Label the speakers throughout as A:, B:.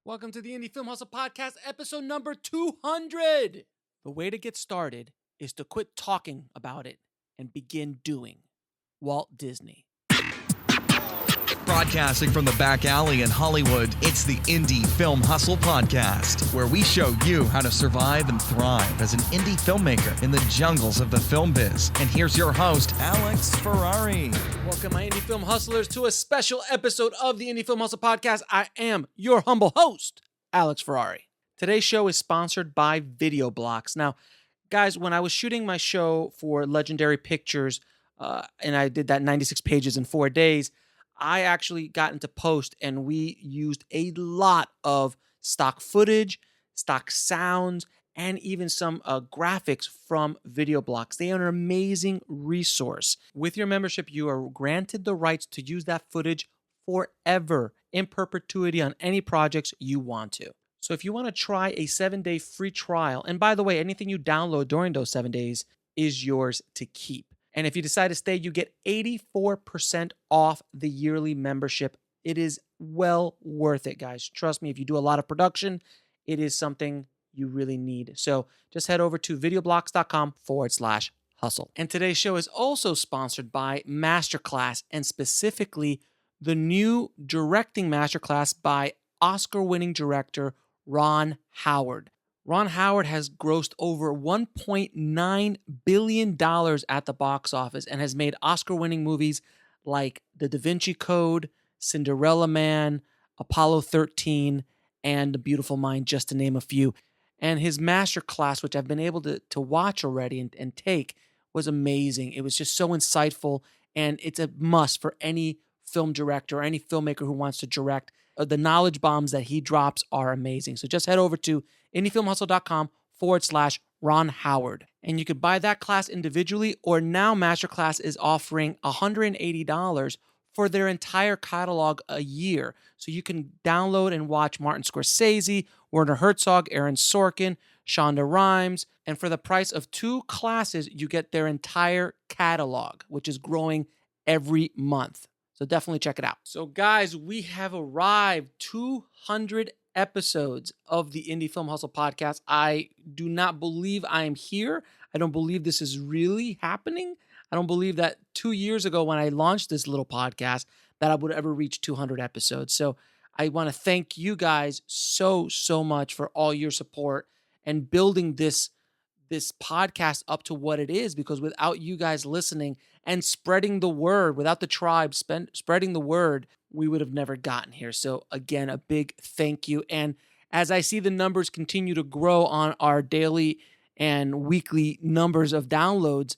A: Welcome to the Indie Film Hustle Podcast, episode number 200. The way to get started is to quit talking about it and begin doing. Walt Disney.
B: Broadcasting from the back alley in Hollywood, it's the Indie Film Hustle Podcast, where we show you how to survive and thrive as an indie filmmaker in the jungles of the film biz. And here's your host, Alex Ferrari.
A: Welcome, my Indie Film Hustlers, to a special episode of the Indie Film Hustle Podcast. I am your humble host, Alex Ferrari. Today's show is sponsored by Video Blocks. Now, guys, when I was shooting my show for Legendary Pictures, and I did that 96 pages in 4 days, I actually got into post and we used a lot of stock footage, stock sounds, and even some graphics from Video Blocks. They are an amazing resource. With your membership, you are granted the rights to use that footage forever, in perpetuity, on any projects you want to. So if you want to try a 7-day free trial, and by the way, anything you download during those 7 days is yours to keep. And if you decide to stay, you get 84% off the yearly membership. It is well worth it, guys. Trust me, if you do a lot of production, it is something you really need. So just head over to videoblocks.com/hustle. And today's show is also sponsored by Masterclass, and specifically the new directing masterclass by Oscar-winning director Ron Howard. Ron Howard has grossed over $1.9 billion at the box office and has made Oscar-winning movies like The Da Vinci Code, Cinderella Man, Apollo 13, and The Beautiful Mind, just to name a few. And his masterclass, which I've been able to watch already and take, was amazing. It was just so insightful, and it's a must for any film director or any filmmaker who wants to direct. The knowledge bombs that he drops are amazing. So just head over to indiefilmhustle.com/Ron Howard. And you could buy that class individually, or now Masterclass is offering $180 for their entire catalog a year. So you can download and watch Martin Scorsese, Werner Herzog, Aaron Sorkin, Shonda Rhimes. And for the price of 2 classes, you get their entire catalog, which is growing every month. So definitely check it out. So guys, we have arrived 200 episodes of the Indie Film Hustle Podcast. I do not believe I am here. I don't believe this is really happening. I don't believe that 2 years ago when I launched this little podcast that I would ever reach 200 episodes. So I want to thank you guys so much for all your support and building this podcast up to what it is, because without you guys listening and spreading the word, without the tribe spreading the word, we would have never gotten here. So again, a big thank you. And as I see the numbers continue to grow on our daily and weekly numbers of downloads,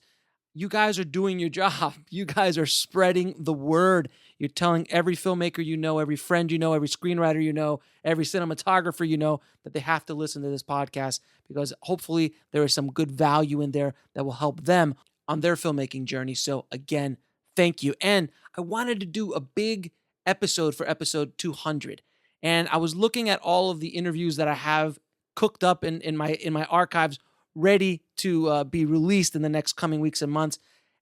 A: you guys are doing your job. You guys are spreading the word. You're telling every filmmaker you know, every friend you know, every screenwriter you know, every cinematographer you know, that they have to listen to this podcast, because hopefully there is some good value in there that will help them on their filmmaking journey. So again, thank you. And I wanted to do a big episode for episode 200. And I was looking at all of the interviews that I have cooked up in my archives, ready to be released in the next coming weeks and months.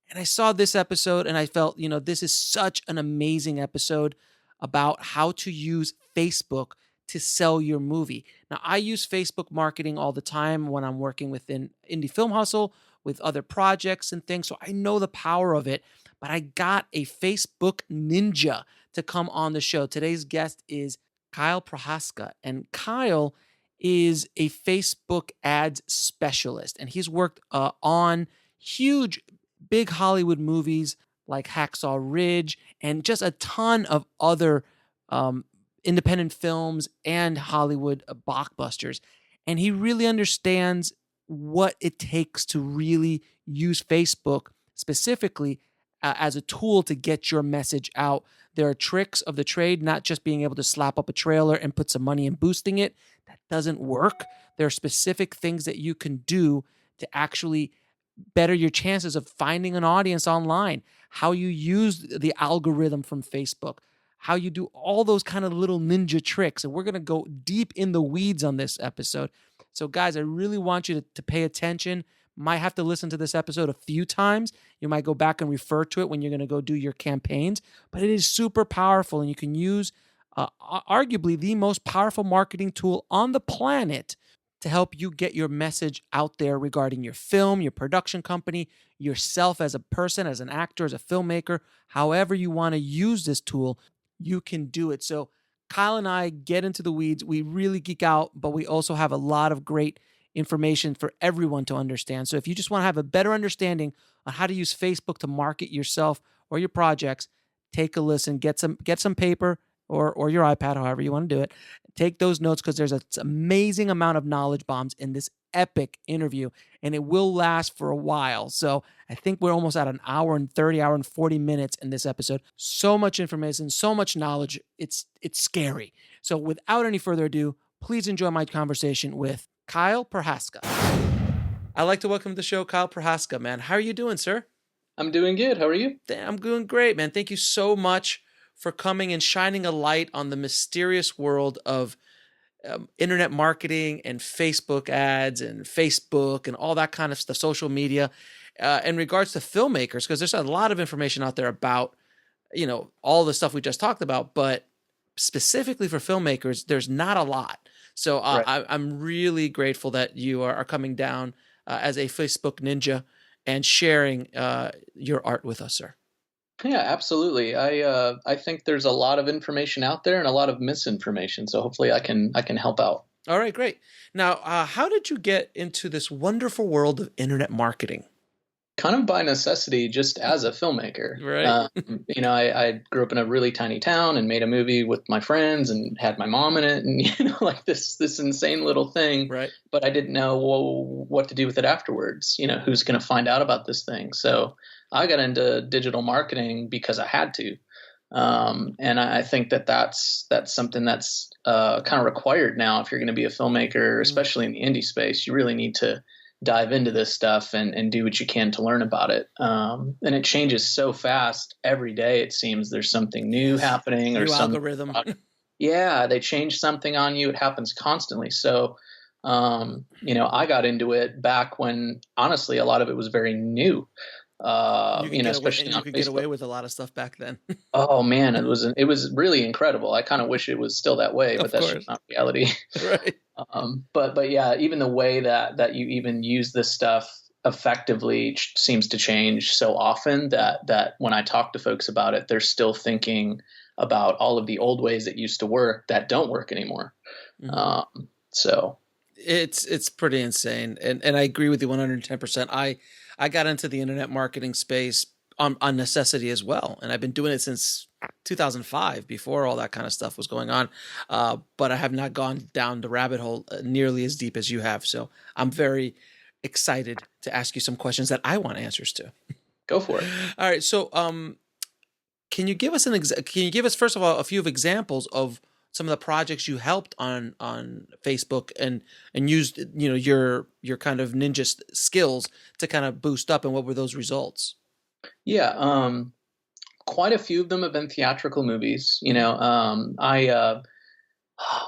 A: And I saw this episode and I felt, this is such an amazing episode about how to use Facebook to sell your movie. Now, I use Facebook marketing all the time when I'm working within Indie Film Hustle with other projects and things. So I know the power of it, but I got a Facebook ninja to come on the show. Today's guest is Kyle Prohaska, and Kyle is a Facebook ads specialist, and he's worked on huge, big Hollywood movies like Hacksaw Ridge and just a ton of other independent films and Hollywood blockbusters. And he really understands what it takes to really use Facebook specifically as a tool to get your message out. There are tricks of the trade, not just being able to slap up a trailer and put some money in boosting it. That doesn't work. There are specific things that you can do to actually better your chances of finding an audience online, how you use the algorithm from Facebook, how you do all those kind of little ninja tricks. And we're going to go deep in the weeds on this episode. So guys, I really want you to pay attention. Might have to listen to this episode a few times. You might go back and refer to it when you're going to go do your campaigns, but it is super powerful, and you can use arguably the most powerful marketing tool on the planet to help you get your message out there regarding your film, your production company, yourself as a person, as an actor, as a filmmaker, however you want to use this tool, you can do it. So, Kyle and I get into the weeds. We really geek out, but we also have a lot of great information for everyone to understand. So, if you just want to have a better understanding on how to use Facebook to market yourself or your projects, take a listen, get some paper or your iPad, however you want to do it. Take those notes because there's an amazing amount of knowledge bombs in this epic interview, and it will last for a while. So I think we're almost at an hour and 30, hour and 40 minutes in this episode. So much information, so much knowledge. It's scary. So without any further ado, please enjoy my conversation with Kyle Prohaska. I'd like to welcome to the show Kyle Prohaska, man. How are you doing, sir?
C: I'm doing good. How are you?
A: I'm doing great, man. Thank you so much for coming and shining a light on the mysterious world of internet marketing and Facebook ads and Facebook and all that kind of stuff, social media, in regards to filmmakers, because there's a lot of information out there about, all the stuff we just talked about, but specifically for filmmakers, there's not a lot. So
C: Right.
A: I'm really grateful that you are coming down as a Facebook ninja and sharing your art with us, sir.
C: Yeah, absolutely. I think there's a lot of information out there and a lot of misinformation. So hopefully I can help out.
A: All right, great. Now, how did you get into this wonderful world of internet marketing?
C: Kind of by necessity, just as a filmmaker.
A: Right.
C: I grew up in a really tiny town and made a movie with my friends and had my mom in it, and like this insane little thing.
A: Right.
C: But I didn't know what to do with it afterwards. Who's going to find out about this thing? So I got into digital marketing because I had to. And I think that's something that's kind of required now. If you're going to be a filmmaker, especially in the indie space, you really need to dive into this stuff and do what you can to learn about it. And it changes so fast every day. It seems there's something new happening or
A: New
C: some
A: algorithm.
C: Yeah, they change something on you. It happens constantly. So, I got into it back when honestly, a lot of it was very new. Especially
A: You
C: on
A: could get away
C: Facebook.
A: with a lot of stuff back then.
C: Oh man, it was really incredible. I kind of wish it was still that way,
A: Of
C: but that's
A: course.
C: just not reality.
A: Right.
C: But yeah, even the way that you even use this stuff effectively seems to change so often that when I talk to folks about it, they're still thinking about all of the old ways that used to work that don't work anymore.
A: Mhm.
C: So
A: It's pretty insane, and I agree with you 110%. I got into the internet marketing space on necessity as well, and I've been doing it since 2005, before all that kind of stuff was going on. But I have not gone down the rabbit hole nearly as deep as you have. So I'm very excited to ask you some questions that I want answers to.
C: go for it.
A: All right, so can you give us can you give us first of all a few of examples of some of the projects you helped on Facebook and used your kind of ninja skills to kind of boost up, and what were those results?
C: Yeah, quite a few of them have been theatrical movies.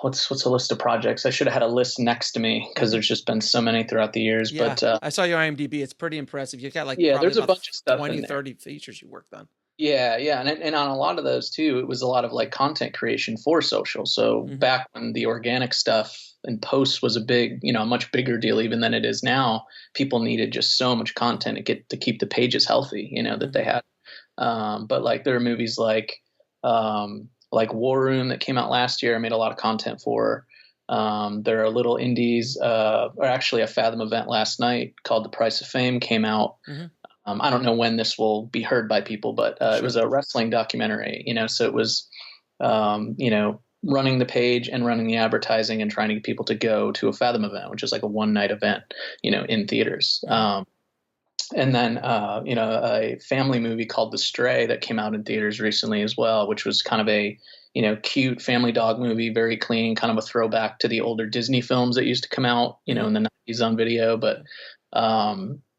C: What's a list of projects? I should have had a list next to me because there's just been so many throughout the years.
A: Yeah,
C: But
A: I saw your IMDb. It's pretty impressive. You got like
C: yeah,
A: probably
C: there's a
A: about
C: bunch of stuff
A: 20,
C: in there.
A: 30 features you worked on.
C: Yeah, and on a lot of those too, it was a lot of like content creation for social. So
A: Mhm.
C: back when the organic stuff and posts was a much bigger deal even than it is now, people needed just so much content to keep the pages healthy, that they had. But like there are movies like War Room that came out last year. I made a lot of content for. There are little indies, or actually a Fathom event last night called The Price of Fame came out.
A: Mhm.
C: I don't know when this will be heard by people, but it
A: Sure.
C: was a wrestling documentary, so it was, running the page and running the advertising and trying to get people to go to a Fathom event, which is like a one night event, in theaters. And then, a family movie called The Stray that came out in theaters recently as well, which was kind of a, cute family dog movie, very clean, kind of a throwback to the older Disney films that used to come out, in the 90s on video. But,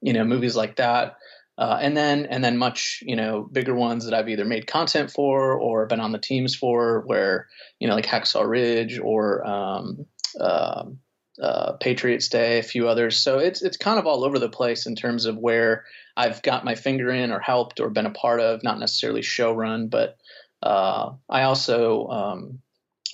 C: movies like that. And then much, bigger ones that I've either made content for or been on the teams for, where, like Hacksaw Ridge or Patriots Day, a few others. So it's kind of all over the place in terms of where I've got my finger in or helped or been a part of, not necessarily show run, but I also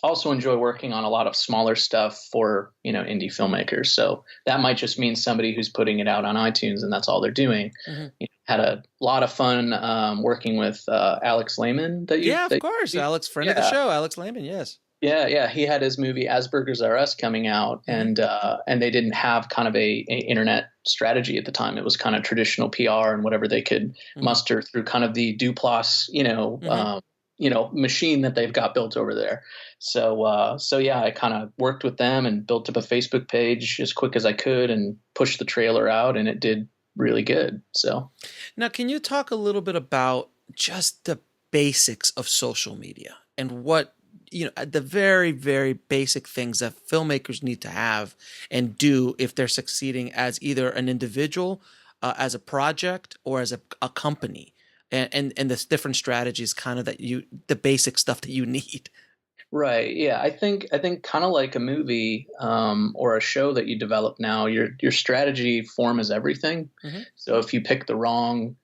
C: also enjoy working on a lot of smaller stuff for, indie filmmakers. So that might just mean somebody who's putting it out on iTunes and that's all they're doing.
A: Mm-hmm.
C: Had a lot of fun working with Alex Lehman.
A: Yeah, of course. Alex, friend of the show, Alex Lehman. Yes.
C: Yeah. He had his movie Asperger's R Us coming out,
A: Mm-hmm.
C: and they didn't have kind of a internet strategy at the time. It was kind of traditional PR and whatever they could muster through kind of the Duplass, machine that they've got built over there. So yeah, I kind of worked with them and built up a Facebook page as quick as I could and pushed the trailer out, and it did really good. So
A: now, can you talk a little bit about just the basics of social media and what, the very, very basic things that filmmakers need to have and do if they're succeeding as either an individual, as a project, or as a company, and the different strategies, kind of the basic stuff that you need.
C: Right. Yeah. I think kind of like a movie or a show that you develop now, your strategy form is everything.
A: Mm-hmm.
C: So if you pick the wrong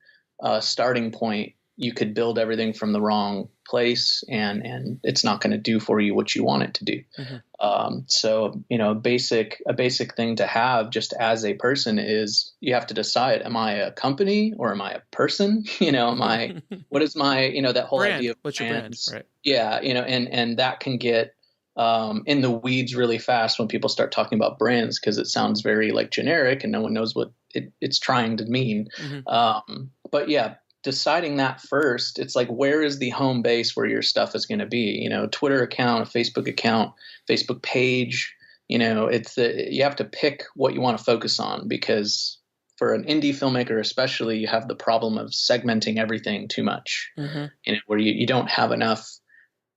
C: starting point, you could build everything from the wrong place, and it's not going to do for you what you want it to do.
A: Mm-hmm.
C: So a basic thing to have just as a person is you have to decide: am I a company or am I a person? What is my that whole
A: brand.
C: idea of
A: What's your brand? Right.
C: Yeah, and that can get in the weeds really fast when people start talking about brands, because it sounds very like generic and no one knows what it's trying to mean.
A: Mm-hmm.
C: But yeah, deciding that first, it's like, where is the home base where your stuff is going to be? Twitter account, a Facebook page. You have to pick what you want to focus on, because for an indie filmmaker especially, you have the problem of segmenting everything too much.
A: Mm-hmm.
C: Where you don't have enough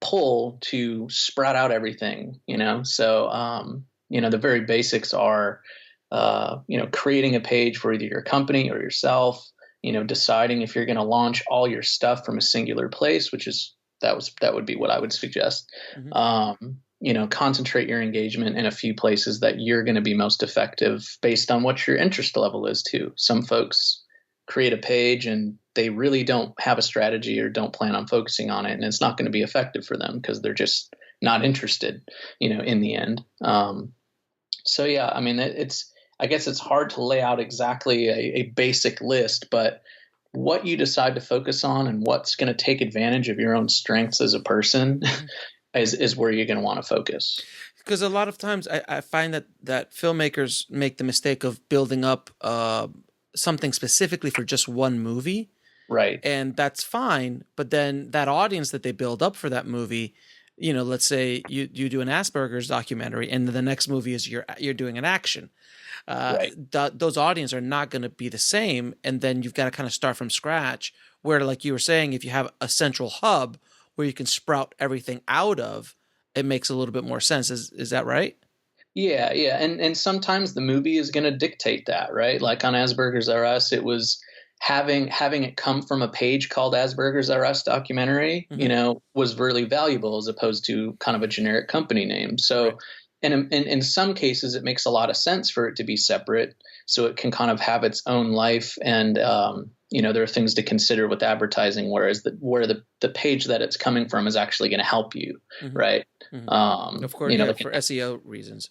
C: pull to spread out everything. So the very basics are creating a page for either your company or yourself, deciding if you're going to launch all your stuff from a singular place, that would be what I would suggest. Mm-hmm. Concentrate your engagement in a few places that you're going to be most effective based on what your interest level is too. Some folks create a page and they really don't have a strategy or don't plan on focusing on it, and it's not going to be effective for them because they're just not interested, in the end. So yeah, I mean, I guess it's hard to lay out exactly a basic list, but what you decide to focus on and what's going to take advantage of your own strengths as a person is where you're going to want to focus.
A: Because a lot of times I find that filmmakers make the mistake of building up something specifically for just one movie.
C: Right.
A: And that's fine. But then that audience that they build up for that movie, let's say you do an Asperger's documentary and the next movie is you're doing an action.
C: Right.
A: Those audience are not going to be the same. And then you've got to kind of start from scratch, where, like you were saying, if you have a central hub where you can sprout everything out of, it makes a little bit more sense. Is that right?
C: Yeah. And sometimes the movie is going to dictate that, right? Like on Asperger's R Us, it was having it come from a page called Asperger's R Us documentary,
A: Mm-hmm.
C: Was really valuable as opposed to kind of a generic company name. So, right. And in some cases, it makes a lot of sense for it to be separate, so it can kind of have its own life. And there are things to consider with advertising, whereas where the page that it's coming from is actually going to help you,
A: Mm-hmm.
C: right?
A: Mm-hmm. Of course, for SEO reasons.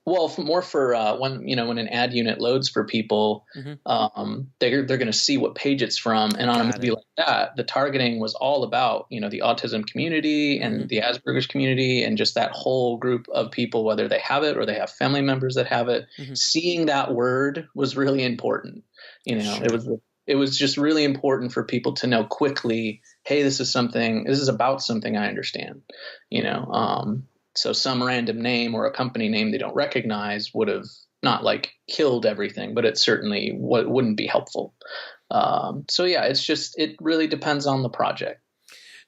C: Well, for when an ad unit loads for people,
A: Mm-hmm.
C: They're going to see what page it's from, and on a movie like that, the targeting was all about the autism community and the Asperger's community, and just that whole group of people, whether they have it or they have family members that have it. Mm-hmm. Seeing that word was really important. Sure. It was just really important for people to know quickly, hey, this is about something I understand. So some random name or a company name they don't recognize would have not like killed everything, but it certainly wouldn't be helpful. So yeah, it really depends on the project.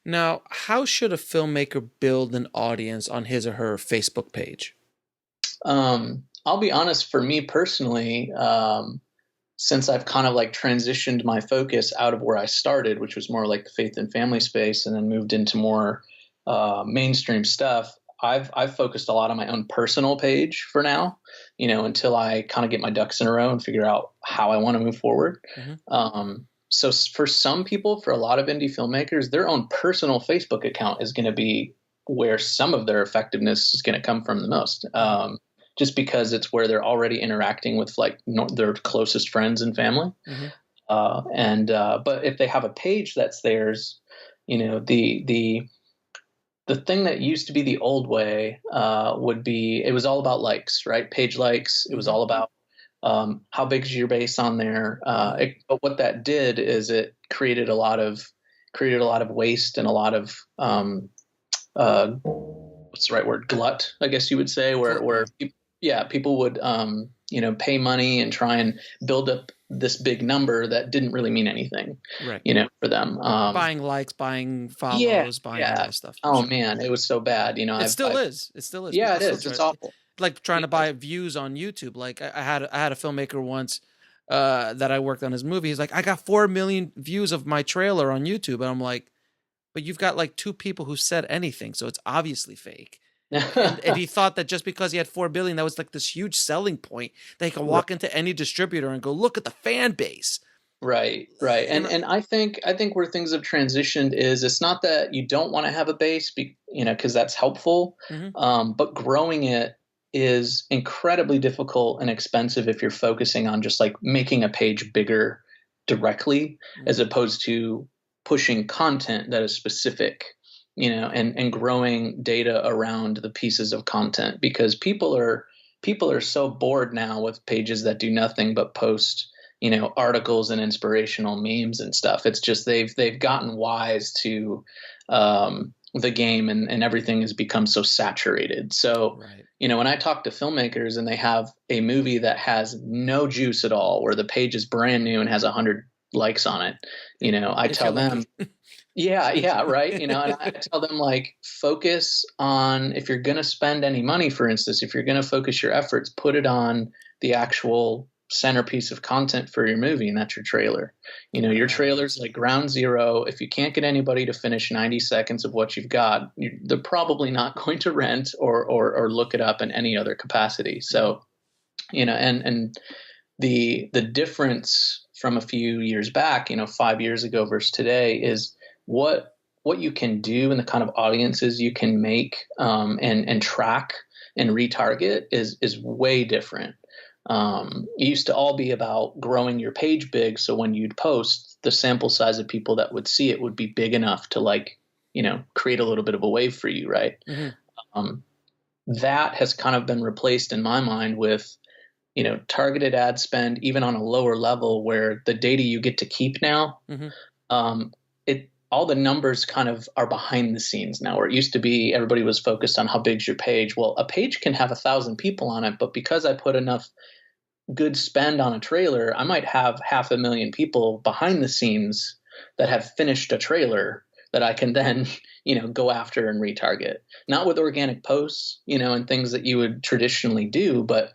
A: Now, how should a filmmaker build an audience on his or her Facebook page?
C: I'll be honest, for me personally, since I've kind of like transitioned my focus out of where I started, which was more like the faith and family space, and then moved into more mainstream stuff, I've focused a lot on my own personal page for now, until I kind of get my ducks in a row and figure out how I want to move forward. Mm-hmm. So for some people, for a lot of indie filmmakers, their own personal Facebook account is going to be where some of their effectiveness is going to come from the most. Just because it's where they're already interacting with like their closest friends and family.
A: Mm-hmm.
C: But if they have a page that's theirs, you know, the thing that used to be the old way would be, it was all about likes, right? Page likes. It was all about how big is your base on there. But what that did is it created a lot of waste and a lot of what's the right word? Glut, I guess you would say, where people would pay money and try and build up this big number that didn't really mean anything,
A: right,
C: for them.
A: Buying likes, buying follows, buying all that stuff.
C: Oh man, it was so bad.
A: It still is. It still is.
C: Yeah, it is. It's awful.
A: Like trying to buy views on YouTube. Like I had a filmmaker once that I worked on his movie. He's like, I got 4 million views of my trailer on YouTube, and I'm like, but you've got like 2 people who said anything, so it's obviously fake. and he thought that just because he had 4 billion, that was like this huge selling point that he could walk into any distributor and go, look at the fan base.
C: Right. And I think where things have transitioned is it's not that you don't want to have a base, because that's helpful, but growing it is incredibly difficult and expensive if you're focusing on just like making a page bigger directly, as opposed to pushing content that is specific, and growing data around the pieces of content, because people are so bored now with pages that do nothing but post, articles and inspirational memes and stuff. It's just they've gotten wise to the game, and everything has become so saturated. So, when I talk to filmmakers and they have a movie that has no juice at all, where the page is brand new and has 100 likes on it, I tell them, yeah, right. And I tell them, like, focus on, if you're going to spend any money, for instance, if you're going to focus your efforts, put it on the actual centerpiece of content for your movie, and that's your trailer. Your trailer's like ground zero. If you can't get anybody to finish 90 seconds of what you've got, they're probably not going to rent or look it up in any other capacity. So, and the difference from a few years back, 5 years ago versus today, is what you can do and the kind of audiences you can make and track and retarget is way different. It used to all be about growing your page big, so when you'd post, the sample size of people that would see it would be big enough to, like, create a little bit of a wave for you, right? That has kind of been replaced in my mind with, targeted ad spend, even on a lower level, where the data you get to keep now, all the numbers kind of are behind the scenes now, where it used to be everybody was focused on how big's your page. Well, a page can have 1,000 people on it, but because I put enough good spend on a trailer, I might have 500,000 people behind the scenes that have finished a trailer that I can then, go after and retarget. Not with organic posts, and things that you would traditionally do, but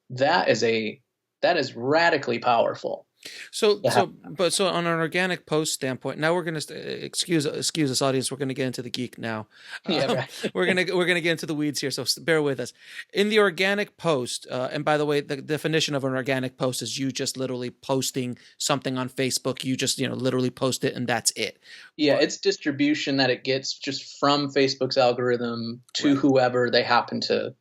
C: that is radically powerful.
A: So on an organic post standpoint, now we're going to excuse us, audience. We're going to get into the geek now.
C: Right.
A: We're going to get into the weeds here. So bear with us. In the organic post, and by the way, the definition of an organic post is you just literally posting something on Facebook. You just literally post it and that's it.
C: Yeah, it's distribution that it gets just from Facebook's algorithm to whoever they happen to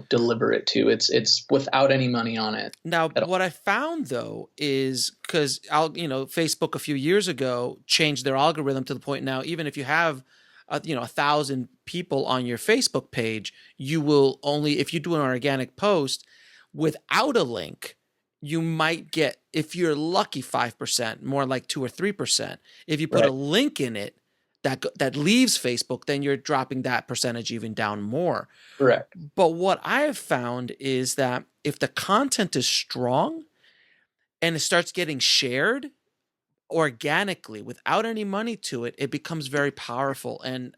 C: deliver it to. It's without any money on it.
A: Now, what I found though is, because Facebook a few years ago changed their algorithm to the point now, even if you have 1,000 people on your Facebook page, you will only, if you do an organic post without a link, you might get, if you're lucky, 5%, more like 2 or 3%. If you put a link in it that leaves Facebook, then you're dropping that percentage even down more.
C: Correct.
A: But what I have found is that if the content is strong and it starts getting shared organically without any money to it, it becomes very powerful. And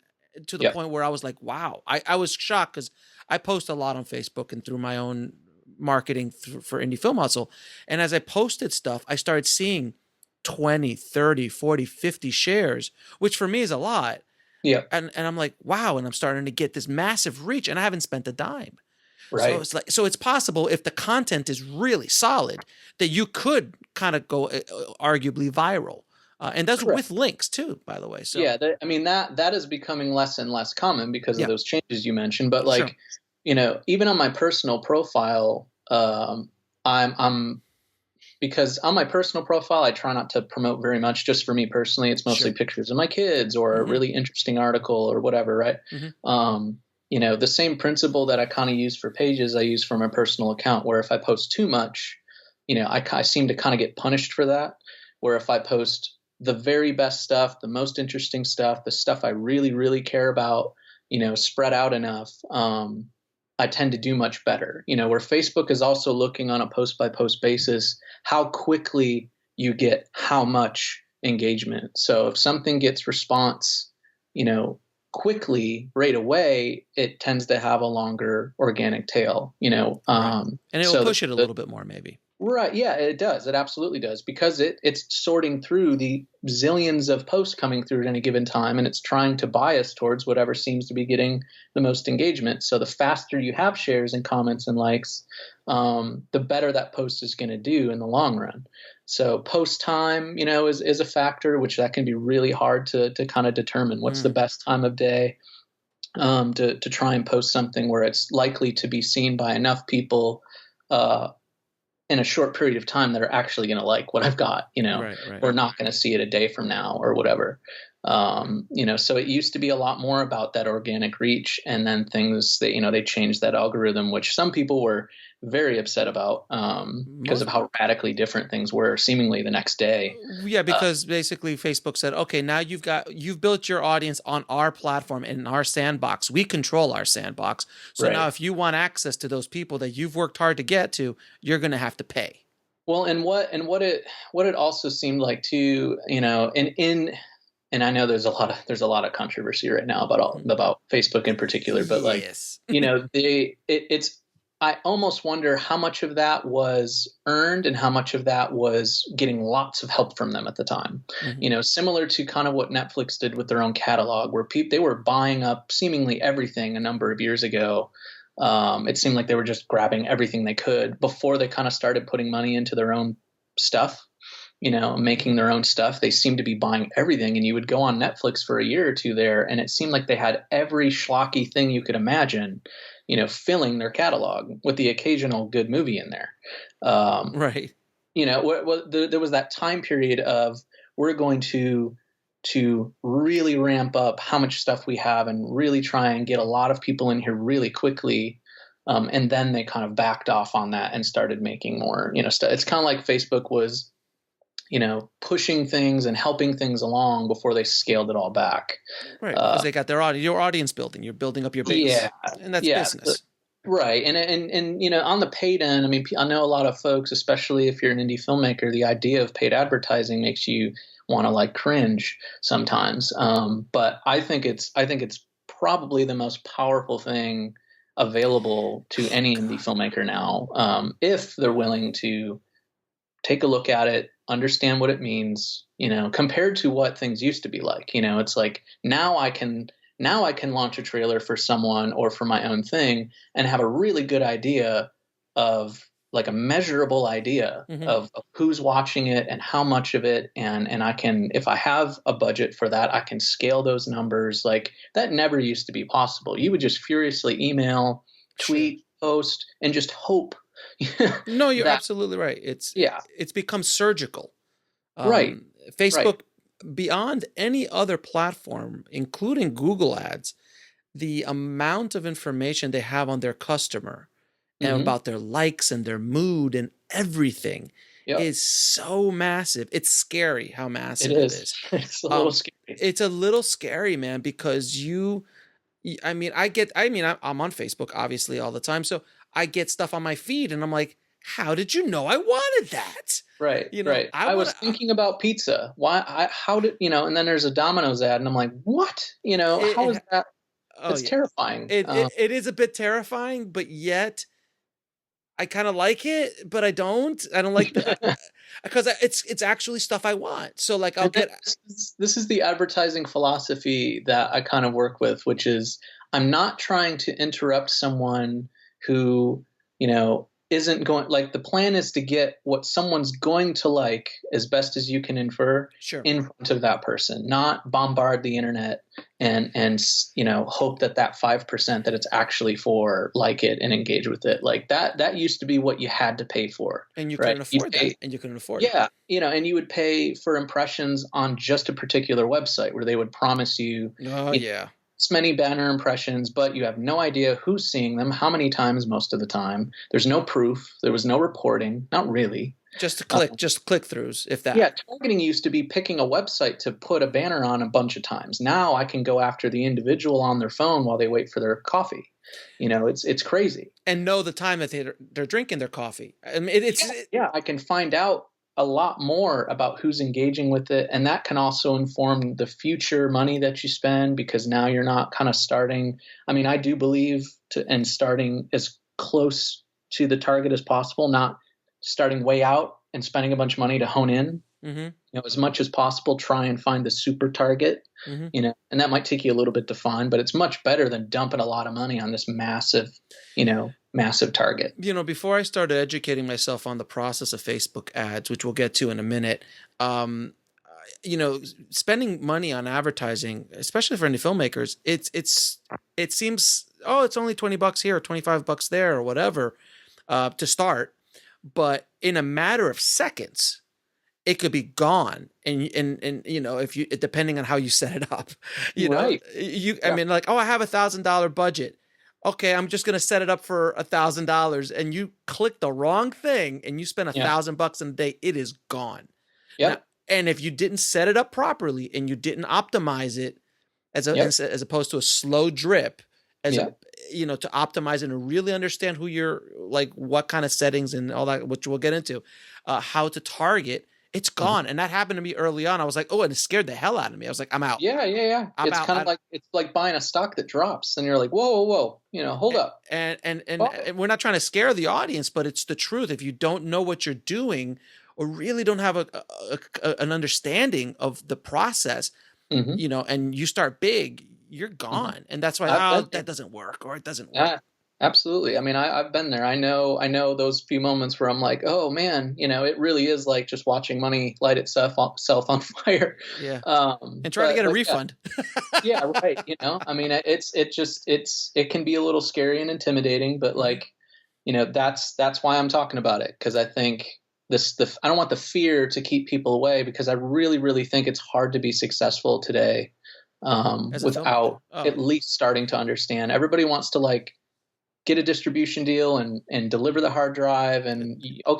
A: to the point where I was like, wow, I was shocked, because I post a lot on Facebook and through my own marketing for Indie Film Hustle. And as I posted stuff, I started seeing 20, 30, 40, 50 shares, which for me is a lot.
C: Yeah.
A: And I'm like, wow. And I'm starting to get this massive reach, and I haven't spent a dime.
C: Right.
A: So it's possible, if the content is really solid, that you could kind of go arguably viral. And that's
C: Correct.
A: with links too, by the way. So
C: Yeah, I mean that is becoming less and less common because of
A: yeah,
C: those changes you mentioned. But
A: sure.
C: like, even on my personal profile, I'm because on my personal profile, I try not to promote very much. Just for me personally, it's mostly
A: Sure.
C: pictures of my kids or a
A: Hmm.
C: really interesting article or whatever, right?
A: Hmm.
C: The same principle that I kind of use for pages, I use for my personal account, where if I post too much, I seem to kind of get punished for that. Where if I post the very best stuff, the most interesting stuff, the stuff I really, really care about, spread out enough, I tend to do much better. Where Facebook is also looking on a post by post basis, how quickly you get how much engagement. So if something gets response, quickly right away, it tends to have a longer organic tail,
A: Right. And it will
C: so
A: push it a little bit more, maybe.
C: right. Yeah, it does. It absolutely does because it's sorting through the zillions of posts coming through at any given time, and it's trying to bias towards whatever seems to be getting the most engagement. So the faster you have shares and comments and likes, the better that post is going to do in the long run. So post time, is a factor, which that can be really hard to kind of determine what's the best time of day to try and post something where it's likely to be seen by enough people in a short period of time that are actually going to like what I've got,
A: Right.
C: we're not going to see it a day from now or whatever. So it used to be a lot more about that organic reach, and then things that, they changed that algorithm, which some people were very upset about because of how radically different things were seemingly the next day.
A: Yeah, because basically Facebook said, okay, now you've built your audience on our platform and in our sandbox. We control our sandbox. So now
C: Right.
A: if you want access to those people that you've worked hard to get to, you're going to have to pay.
C: Well, and what it also seemed like too, and I know there's a lot of controversy right now about Facebook in particular, but like,
A: Yes.
C: it's I almost wonder how much of that was earned and how much of that was getting lots of help from them at the time. Similar to kind of what Netflix did with their own catalog, where they were buying up seemingly everything a number of years ago. It seemed like they were just grabbing everything they could before they kind of started putting money into their own stuff, making their own stuff. They seemed to be buying everything, and you would go on Netflix for a year or two there, and it seemed like they had every schlocky thing you could imagine, filling their catalog with the occasional good movie in there.
A: Right.
C: There was that time period of we're going to really ramp up how much stuff we have and really try and get a lot of people in here really quickly. And then they kind of backed off on that and started making more, stuff. It's kind of like Facebook was, pushing things and helping things along before they scaled it all back.
A: Right. Because they got your audience building. You're building up your base.
C: Yeah.
A: And that's
C: Yeah.
A: business.
C: Right. And on the paid end, I mean, I know a lot of folks, especially if you're an indie filmmaker, the idea of paid advertising makes you want to like cringe sometimes. But I think it's probably the most powerful thing available to any indie filmmaker now, if they're willing to take a look at it, understand what it means, compared to what things used to be like. It's like now I can launch a trailer for someone or for my own thing and have a really good idea of like a measurable idea of who's watching it and how much of it. And I can, if I have a budget for that, I can scale those numbers. Like that never used to be possible. You would just furiously email, tweet, post, and just hope.
A: No, you're absolutely right. It's become surgical.
C: Right.
A: Facebook, beyond any other platform, including Google Ads, the amount of information they have on their customer and about their likes and their mood and everything is so massive. It's scary how massive it is.
C: It's a little scary.
A: It's a little scary, man, because I'm on Facebook obviously all the time. So I get stuff on my feed and I'm like, how did you know I wanted that?
C: Right. Right. I was thinking about pizza. How did, and then there's a Domino's ad and I'm like, what? How is that? It's terrifying.
A: It is a bit terrifying, but yet I kind of like it, but I don't like because it's actually stuff I want. So like
C: this is the advertising philosophy that I kind of work with, which is I'm not trying to interrupt someone who, isn't going, like, the plan is to get what someone's going to like as best as you can infer
A: Sure.
C: in front of that person, not bombard the internet and hope that 5% that it's actually for like it and engage with it. Like that used to be what you had to pay for.
A: And you
C: right?
A: couldn't afford that. And you couldn't afford it.
C: Yeah, and you would pay for impressions on just a particular website where they would promise you
A: yeah,
C: this many banner impressions, but you have no idea who's seeing them, how many times most of the time. There's no proof. There was no reporting. Not really.
A: Just click-throughs, if that.
C: Yeah, targeting used to be picking a website to put a banner on a bunch of times. Now I can go after the individual on their phone while they wait for their coffee. It's crazy.
A: And know the time that they're drinking their coffee. I mean,
C: I can find out a lot more about who's engaging with it, and that can also inform the future money that you spend, because now you're not kind of starting. I mean, I do believe starting as close to the target as possible, not starting way out and spending a bunch of money to hone in. As much as possible, try and find the super target. And that might take you a little bit to find, but it's much better than dumping a lot of money on this massive target.
A: Before I started educating myself on the process of Facebook ads, which we'll get to in a minute, spending money on advertising, especially for indie filmmakers, it seems, it's only $20 here or $25 there or whatever, to start. But in a matter of seconds, it could be gone. And if you, depending on how you set it up,
C: right.
A: I mean, like, I have $1,000 budget. Okay, I'm just going to set it up for $1,000, and you click the wrong thing and you spend $1,000 in a day, it is gone.
C: Yeah.
A: And if you didn't set it up properly and you didn't optimize it as opposed to a slow drip, to optimize it and really understand who you're, like, what kind of settings and all that, which we'll get into, how to target, it's gone. And that happened to me early on. I was like, and it scared the hell out of me. I was like, I'm out.
C: Yeah. It's kind of like, it's like buying a stock that drops and you're like, whoa, hold up.
A: And we're not trying to scare the audience, but it's the truth. If you don't know what you're doing or really don't have an understanding of the process, and you start big, you're gone. And that's why that doesn't work, or it doesn't work.
C: Yeah, absolutely. I mean, I've been there. I know those few moments where I'm like, oh man, it really is like just watching money light itself on fire.
A: Yeah. And trying to get a refund.
C: Yeah, right. I mean, it can be a little scary and intimidating, but like, that's why I'm talking about it. Cause I think I don't want the fear to keep people away, because I really, really think it's hard to be successful today. Without at least starting to understand. Everybody wants to, like, get a distribution deal and deliver the hard drive and you go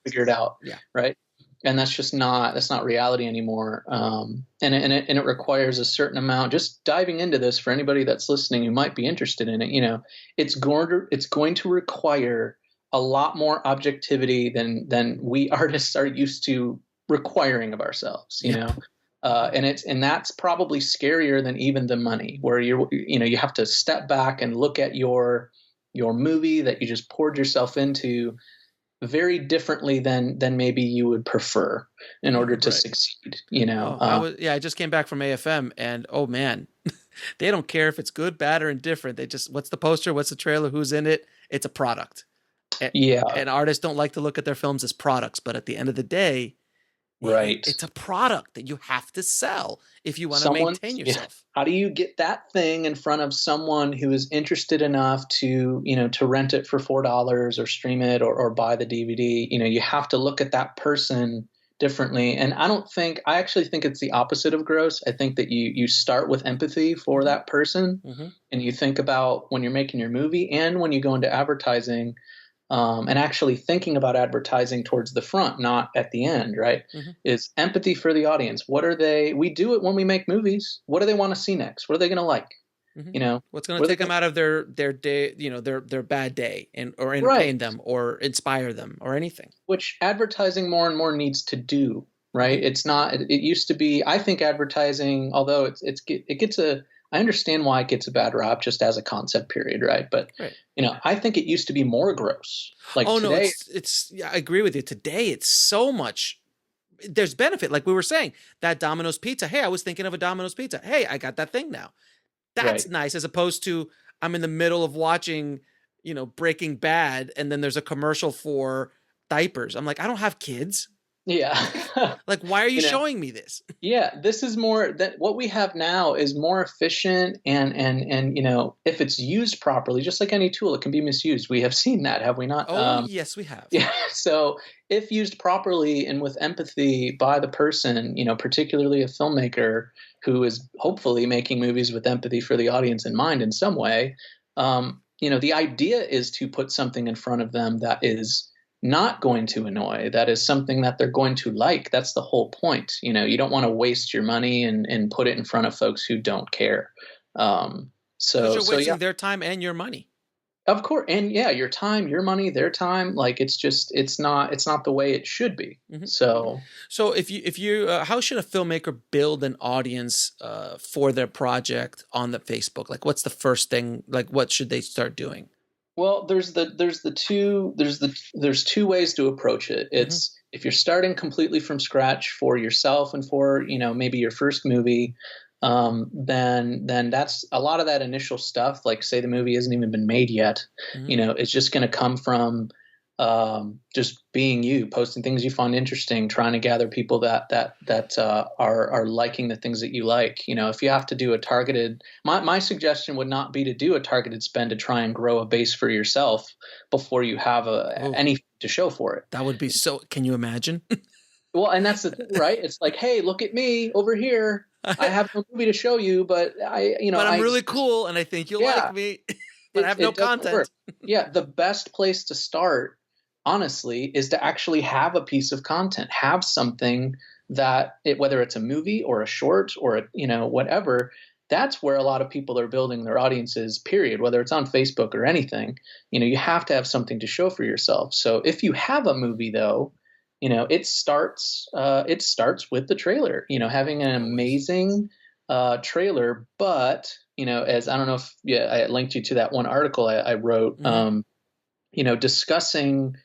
C: figure it out.
A: Yeah.
C: Right. And that's not reality anymore. And it requires a certain amount, just diving into this for anybody that's listening who might be interested in it, it's going to require a lot more objectivity than we artists are used to requiring of ourselves, and that's probably scarier than even the money, where you have to step back and look at your movie that you just poured yourself into very differently than maybe you would prefer in order to succeed.
A: I just came back from AFM, and oh man, they don't care if it's good, bad, or indifferent. They just, what's the poster, what's the trailer, who's in it? It's a product. And artists don't like to look at their films as products, but at the end of the day,
C: right,
A: it's a product that you have to sell if you want to maintain yourself.
C: How do you get that thing in front of someone who is interested enough to rent it for $4 or stream it or buy the DVD? You have to look at that person differently. And I actually think it's the opposite of gross. I think that you start with empathy for that person, and you think about when you're making your movie and when you go into advertising, and actually thinking about advertising towards the front, not at the end, right? Is empathy for the audience. We do it when we make movies. What do they want to see next? What are they going to like?
A: What's going to take them out of their day, their bad day, or entertain them or inspire them or anything.
C: Which advertising more and more needs to do, right? It's not, it used to be, I think advertising, although I understand why it gets a bad rap just as a concept, period, right? But I think it used to be more gross. Like today,
A: I agree with you. Today, it's so much. There's benefit, like we were saying. That Domino's pizza. Hey, I was thinking of a Domino's pizza. Hey, I got that thing now. That's nice, as opposed to I'm in the middle of watching, Breaking Bad, and then there's a commercial for diapers. I'm like, I don't have kids.
C: Yeah.
A: Like, why are you
C: You know,
A: showing me this?
C: yeah, this is more that what we have now is more efficient and if it's used properly, just like any tool, it can be misused. We have seen that, have we not?
A: Oh, yes, we have.
C: Yeah. So if used properly and with empathy by the person, particularly a filmmaker who is hopefully making movies with empathy for the audience in mind in some way, the idea is to put something in front of them that is not going to annoy, that is something that they're going to like. That's the whole point. You don't want to waste your money and put it in front of folks who don't care.
A: Because you're
C: Yeah,
A: wasting their time and your money.
C: of course. And yeah, your time, your money, their time, like it's not the way it should be.
A: Mm-hmm.
C: So
A: if you how should a filmmaker build an audience for their project on the Facebook? Like, what's the first thing? Like, what should they start doing?
C: well, there's two ways to approach it. It's if you're starting completely from scratch for yourself and for maybe your first movie, then that's a lot of that initial stuff. Like, say the movie hasn't even been made yet, it's just going to come from just being you, posting things you find interesting, trying to gather people that are liking the things that you like. If you have to do a targeted, my suggestion would not be to do a targeted spend to try and grow a base for yourself before you have anything to show for it.
A: That would be so. Can you imagine?
C: Well, and that's the thing, right? It's like, hey, look at me over here. I have no movie to show you, but
A: I'm really cool, and I think you'll like me, but I have no content.
C: Yeah, the best place to start, honestly, is to actually have a piece of content, have something that whether it's a movie or a short or whatever, that's where a lot of people are building their audiences, period, whether it's on Facebook or anything. You have to have something to show for yourself. So if you have a movie, though, it starts with the trailer, having an amazing trailer. But, as I don't know if I linked you to that one article I wrote, discussing,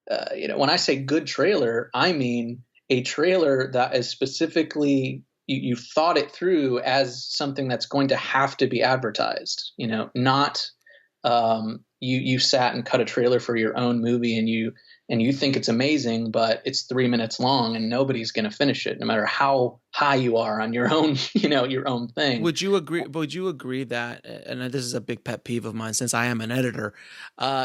C: when I say good trailer, I mean a trailer that is specifically you thought it through as something that's going to have to be advertised, not you sat and cut a trailer for your own movie and you think it's amazing, but it's 3 minutes long and nobody's going to finish it, no matter how high you are on your own, your own thing.
A: Would you agree that, and this is a big pet peeve of mine since I am an editor,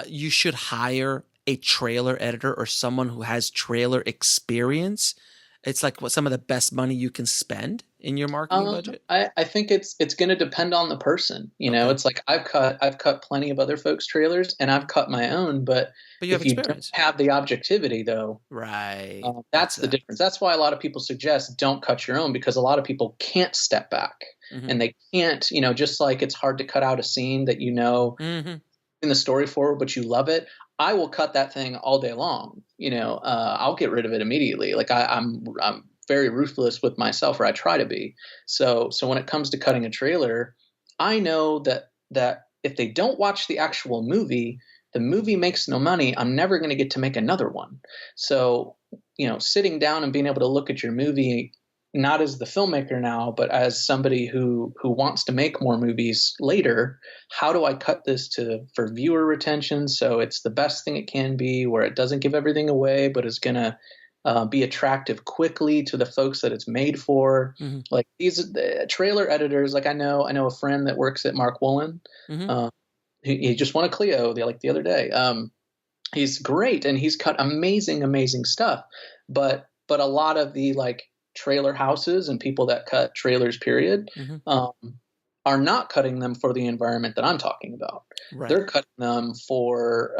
A: you should hire a trailer editor or someone who has trailer experience? It's like some of the best money you can spend in your marketing budget.
C: I think it's going to depend on the person. It's like I've cut plenty of other folks' trailers and I've cut my own, but
A: you have
C: if you
A: experience.
C: don't have the objectivity, though,
A: right?
C: That's the difference. That's why a lot of people suggest don't cut your own, because a lot of people can't step back and they can't. Just like it's hard to cut out a scene that in the story forward, but you love it. I will cut that thing all day long. I'll get rid of it immediately. Like I'm very ruthless with myself, or I try to be. So when it comes to cutting a trailer, I know that if they don't watch the actual movie, the movie makes no money. I'm never going to get to make another one. So, sitting down and being able to look at your movie, not as the filmmaker now, but as somebody who wants to make more movies later, how do I cut this for viewer retention so it's the best thing it can be, where it doesn't give everything away, but is going to be attractive quickly to the folks that it's made for. Like these trailer editors, like I know a friend that works at Mark Woolen. He just won a Clio the other day. He's great and he's cut amazing stuff, but a lot of the trailer houses and people that cut trailers, period, are not cutting them for the environment that I'm talking about. Right. They're cutting them for,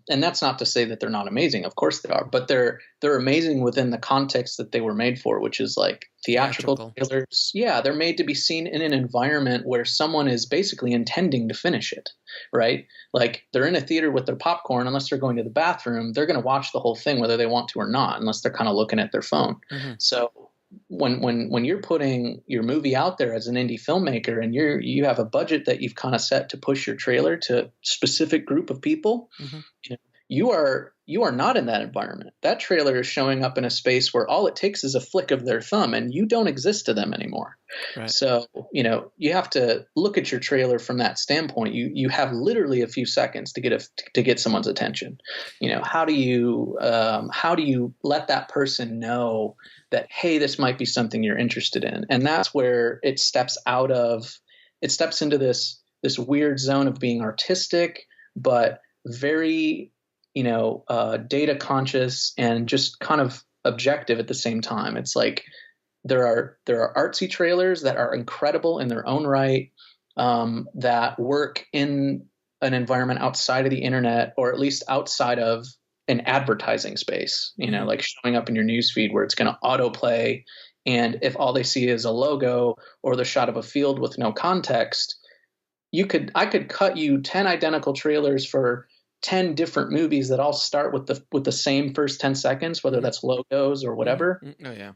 C: and that's not to say that they're not amazing. Of course they are, but they're amazing within the context that they were made for, which is like theatrical trailers. Yeah, they're made to be seen in an environment where someone is basically intending to finish it, right? Like they're in a theater with their popcorn, unless they're going to the bathroom, they're going to watch the whole thing whether they want to or not, unless they're kind of looking at their phone. So when you're putting your movie out there as an indie filmmaker and you have a budget that you've kind of set to push your trailer to a specific group of people, you are not in that environment. That trailer is showing up in a space where all it takes is a flick of their thumb and you don't exist to them anymore.
A: Right.
C: So, you have to look at your trailer from that standpoint. You have literally a few seconds to get someone's attention. How do you let that person know that, hey, this might be something you're interested in? And that's where it steps into this weird zone of being artistic, but very data conscious and just kind of objective at the same time. It's like there are artsy trailers that are incredible in their own right, that work in an environment outside of the internet, or at least outside of an advertising space, like showing up in your newsfeed where it's going to autoplay. And if all they see is a logo or the shot of a field with no context, I could cut you 10 identical trailers for 10 different movies that all start with the same first 10 seconds, whether that's logos or whatever.
A: Oh yeah.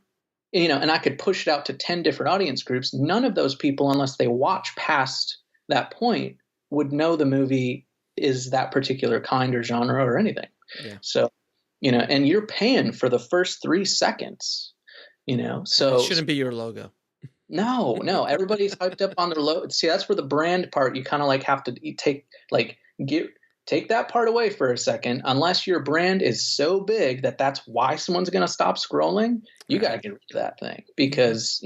C: And I could push it out to 10 different audience groups. None of those people, unless they watch past that point, would know the movie is that particular kind or genre or anything.
A: Yeah.
C: So, and you're paying for the first 3 seconds, so
A: it shouldn't be your logo.
C: No, everybody's hyped up on their logo. See, that's where the brand part, you kind of have to take that part away for a second. Unless your brand is so big that's why someone's going to stop scrolling, you got to get rid of that thing. Because,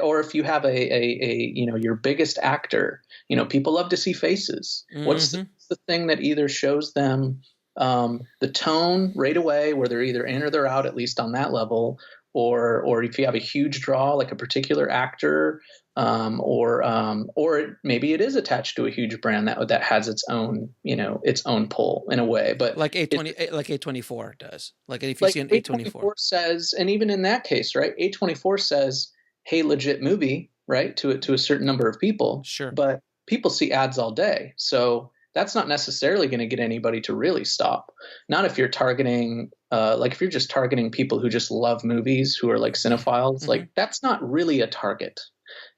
C: or if you have your biggest actor, people love to see faces. What's the thing that either shows them the tone right away, where they're either in or they're out, at least on that level, or if you have a huge draw, like a particular actor, or maybe it is attached to a huge brand that has its own pull in a way. But
A: like A24 does. Like if you see an A24
C: says, and even in that case, right? A24 says, "Hey, legit movie," right? To a certain number of people.
A: Sure.
C: But people see ads all day, so that's not necessarily going to get anybody to really stop. Not if you're targeting, if you're just targeting people who just love movies, who are like cinephiles, like that's not really a target.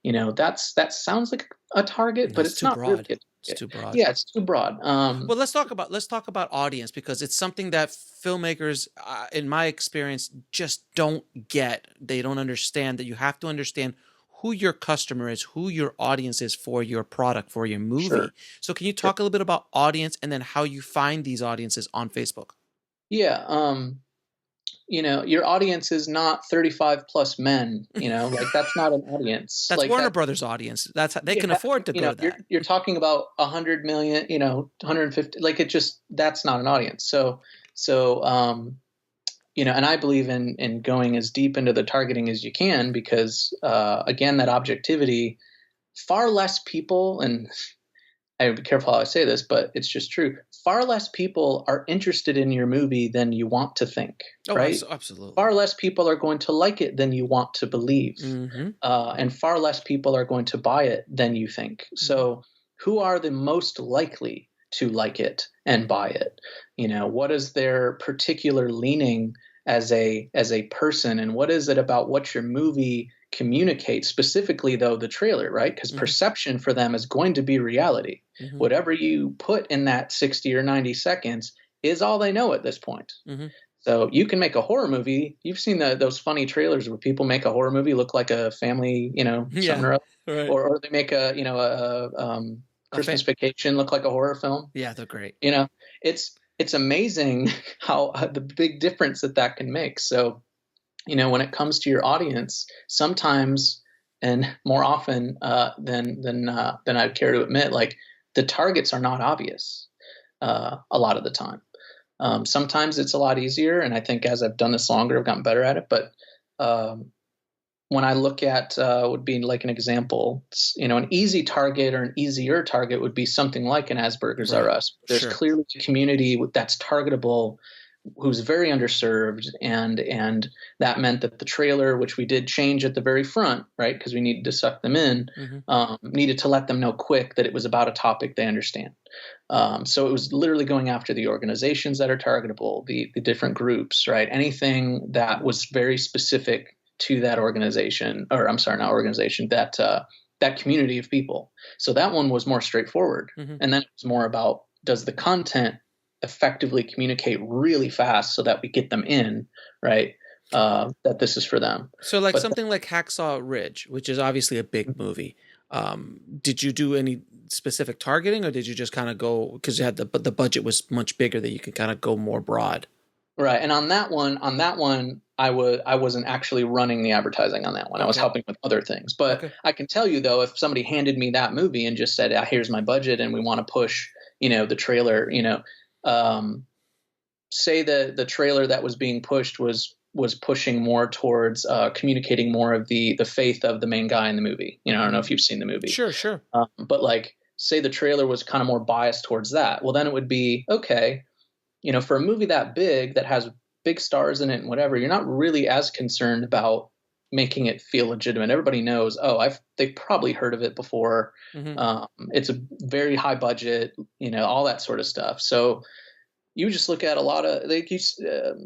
C: That sounds like a target, but it's not
A: broad.
C: Really
A: it's too broad.
C: Yeah, it's too broad.
A: Well, let's talk about audience, because it's something that filmmakers, in my experience, just don't get. They don't understand that you have to understand who your customer is, who your audience is for your product, for your movie.
C: Sure.
A: So can you talk a little bit about audience and then how you find these audiences on Facebook?
C: Yeah. Your audience is not 35 plus men, that's not an audience.
A: That's
C: like
A: Warner Brothers audience. They can afford to go that.
C: You're talking about 100 million, 150, that's not an audience. So, and I believe in going as deep into the targeting as you can, because, again, that objectivity, far less people, and I would be careful how I say this, but it's just true. Far less people are interested in your movie than you want to think, right?
A: Absolutely.
C: Far less people are going to like it than you want to believe.
A: Mm-hmm.
C: And far less people are going to buy it than you think. Mm-hmm. So who are the most likely to like it and buy it? What is their particular leaning as a person, and what is it about what your movie communicates, specifically though the trailer, right? Because perception for them is going to be reality. Mm-hmm. Whatever you put in that 60 or 90 seconds is all they know at this point. Mm-hmm. So you can make a horror movie. You've seen those funny trailers where people make a horror movie look like a family, something or other. Right. Or they make a Christmas Vacation look like a horror film.
A: Yeah, they're great.
C: It's amazing how the big difference that can make. So, when it comes to your audience, sometimes and more often than I'd care to admit, like the targets are not obvious a lot of the time. Sometimes it's a lot easier, and I think as I've done this longer, I've gotten better at it. But when I look at would be like an example, an easy target or an easier target would be something like an Asperger's R Us. There's clearly a community that's targetable, who's very underserved, and that meant that the trailer, which we did change at the very front, right, because we needed to suck them in, needed to let them know quick that it was about a topic they understand. So it was literally going after the organizations that are targetable, the different groups, right, anything that was very specific to that organization, or I'm sorry, not organization, that community of people. So that one was more straightforward. And then it was more about, does the content effectively communicate really fast so that we get them in, right? That this is for them.
A: So like
C: But
A: something like Hacksaw Ridge, which is obviously a big movie. Did you do any specific targeting, or did you just kind of go because you had the budget was much bigger that you could kind of go more broad?
C: right, and on that one, I wasn't actually running the advertising on that one. I was
A: Okay.
C: helping with other things. But
A: Okay.
C: I can tell you though, if somebody handed me that movie and just said, "Here's my budget, and we want to push, the trailer," say the trailer that was being pushed was pushing more towards communicating more of the faith of the main guy in the movie. I don't know if you've seen the movie.
A: Sure, sure.
C: But like, say the trailer was kind of more biased towards that. Well, then it would be okay. For a movie that big that has big stars in it and whatever, you're not really as concerned about making it feel legitimate. Everybody knows, they've probably heard of it before. It's a very high budget, all that sort of stuff. So you just look at a lot of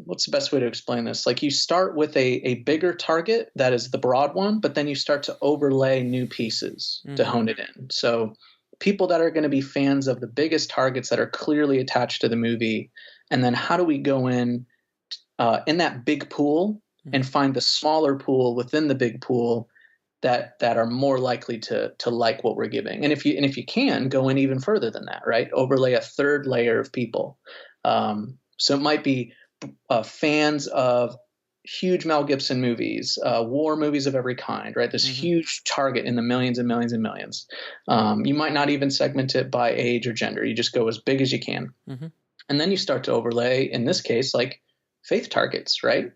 C: what's the best way to explain this? Like, you start with a bigger target that is the broad one, but then you start to overlay new pieces to hone it in. So people that are going to be fans of the biggest targets that are clearly attached to the movie, and then how do we go in that big pool and find the smaller pool within the big pool that are more likely to like what we're giving. And if you can go in even further than that, right? Overlay a third layer of people. So it might be fans of huge Mel Gibson movies, war movies of every kind, right? This huge target in the millions and millions and millions. You might not even segment it by age or gender. You just go as big as you can. And then you start to overlay, in this case, like faith targets, right?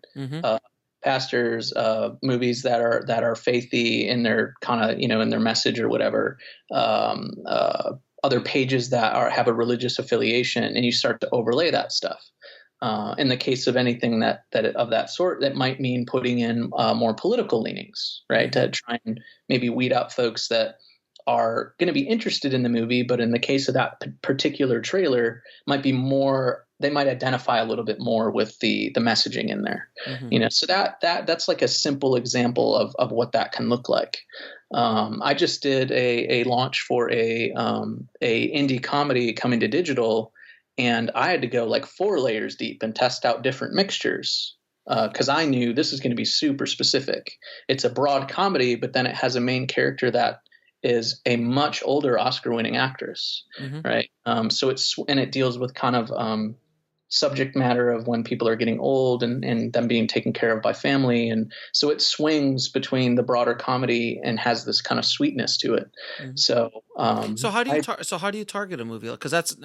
C: Pastors, movies that are faithy in their kind of, in their message or whatever. Other pages that have a religious affiliation, and you start to overlay that stuff. In the case of anything that of that sort, that might mean putting in more political leanings, right? To try and maybe weed out folks that are going to be interested in the movie, but in the case of that particular trailer, they might identify a little bit more with the messaging in there. So that's like a simple example of what that can look like. I just did a launch for a indie comedy coming to digital, and I had to go like 4 layers deep and test out different mixtures because I knew this is going to be super specific. It's a broad comedy, but then it has a main character that is a much older Oscar-winning actress, right? So it deals with kind of subject matter of when people are getting old and them being taken care of by family. And so it swings between the broader comedy and has this kind of sweetness to it. So
A: how do you target a movie? Because that's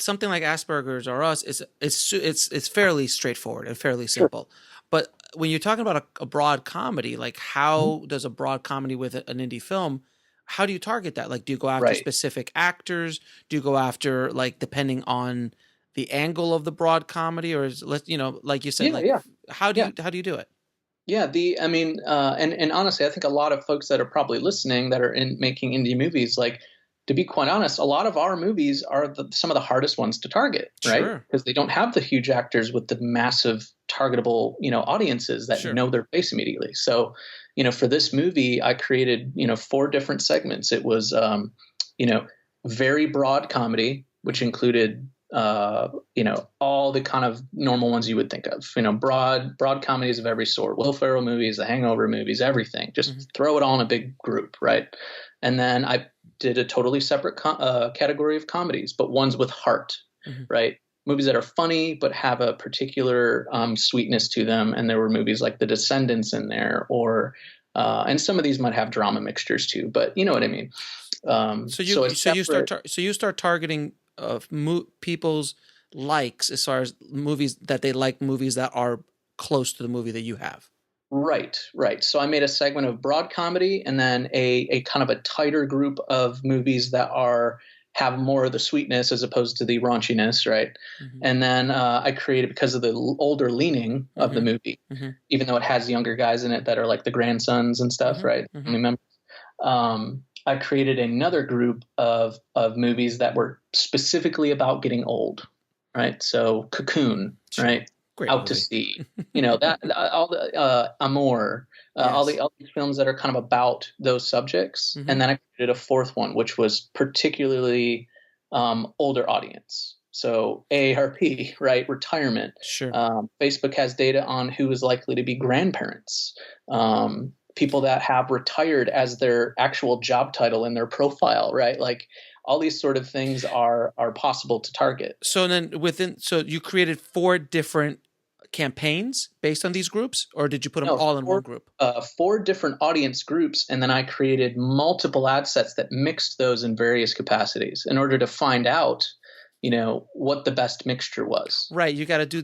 A: something like Asperger's or Us. It's fairly straightforward and fairly simple. But when you're talking about a broad comedy, like how does a broad comedy with an indie film, how do you target that? Like, do you go after specific actors? Do you go after, like, depending on the angle of the broad comedy, or like you said, how do you do it?
C: Yeah. And honestly, I think a lot of folks that are probably listening that are in making indie movies, like, to be quite honest, a lot of our movies are some of the hardest ones to target, right? Because they don't have the huge actors with the massive targetable, audiences that know their face immediately. So, for this movie, I created, 4 different segments. It was, very broad comedy, which included, all the kind of normal ones you would think of, broad comedies of every sort, Will Ferrell movies, the Hangover movies, everything, just throw it all in a big group. Right. And then I did a totally separate category of comedies, but ones with heart, right? Movies that are funny, but have a particular sweetness to them. And there were movies like The Descendants in there, and some of these might have drama mixtures too, but you know what I mean? So you start targeting people's likes as far as movies that they like, movies that are close to the movie that you have. Right. So I made a segment of broad comedy, and then a kind of a tighter group of movies that have more of the sweetness as opposed to the raunchiness, right? And then I created, because of the older leaning of the movie, even though it has younger guys in it that are like the grandsons and stuff, right? Remember, I created another group of movies that were specifically about getting old, right? So Cocoon, right?
A: Great
C: Out
A: movie.
C: to Sea, all the Amour, all these films that are kind of about those subjects. And then I created a 4th one, which was particularly older audience. So AARP, right? Retirement.
A: Sure.
C: Facebook has data on who is likely to be grandparents. People that have retired as their actual job title in their profile, right? Like all these sort of things are possible to target.
A: So then so you created 4 different campaigns based on these groups, or did you put them
C: No,
A: all in one group?
C: 4 different audience groups, and then I created multiple ad sets that mixed those in various capacities in order to find out, what the best mixture was.
A: Right. You got to do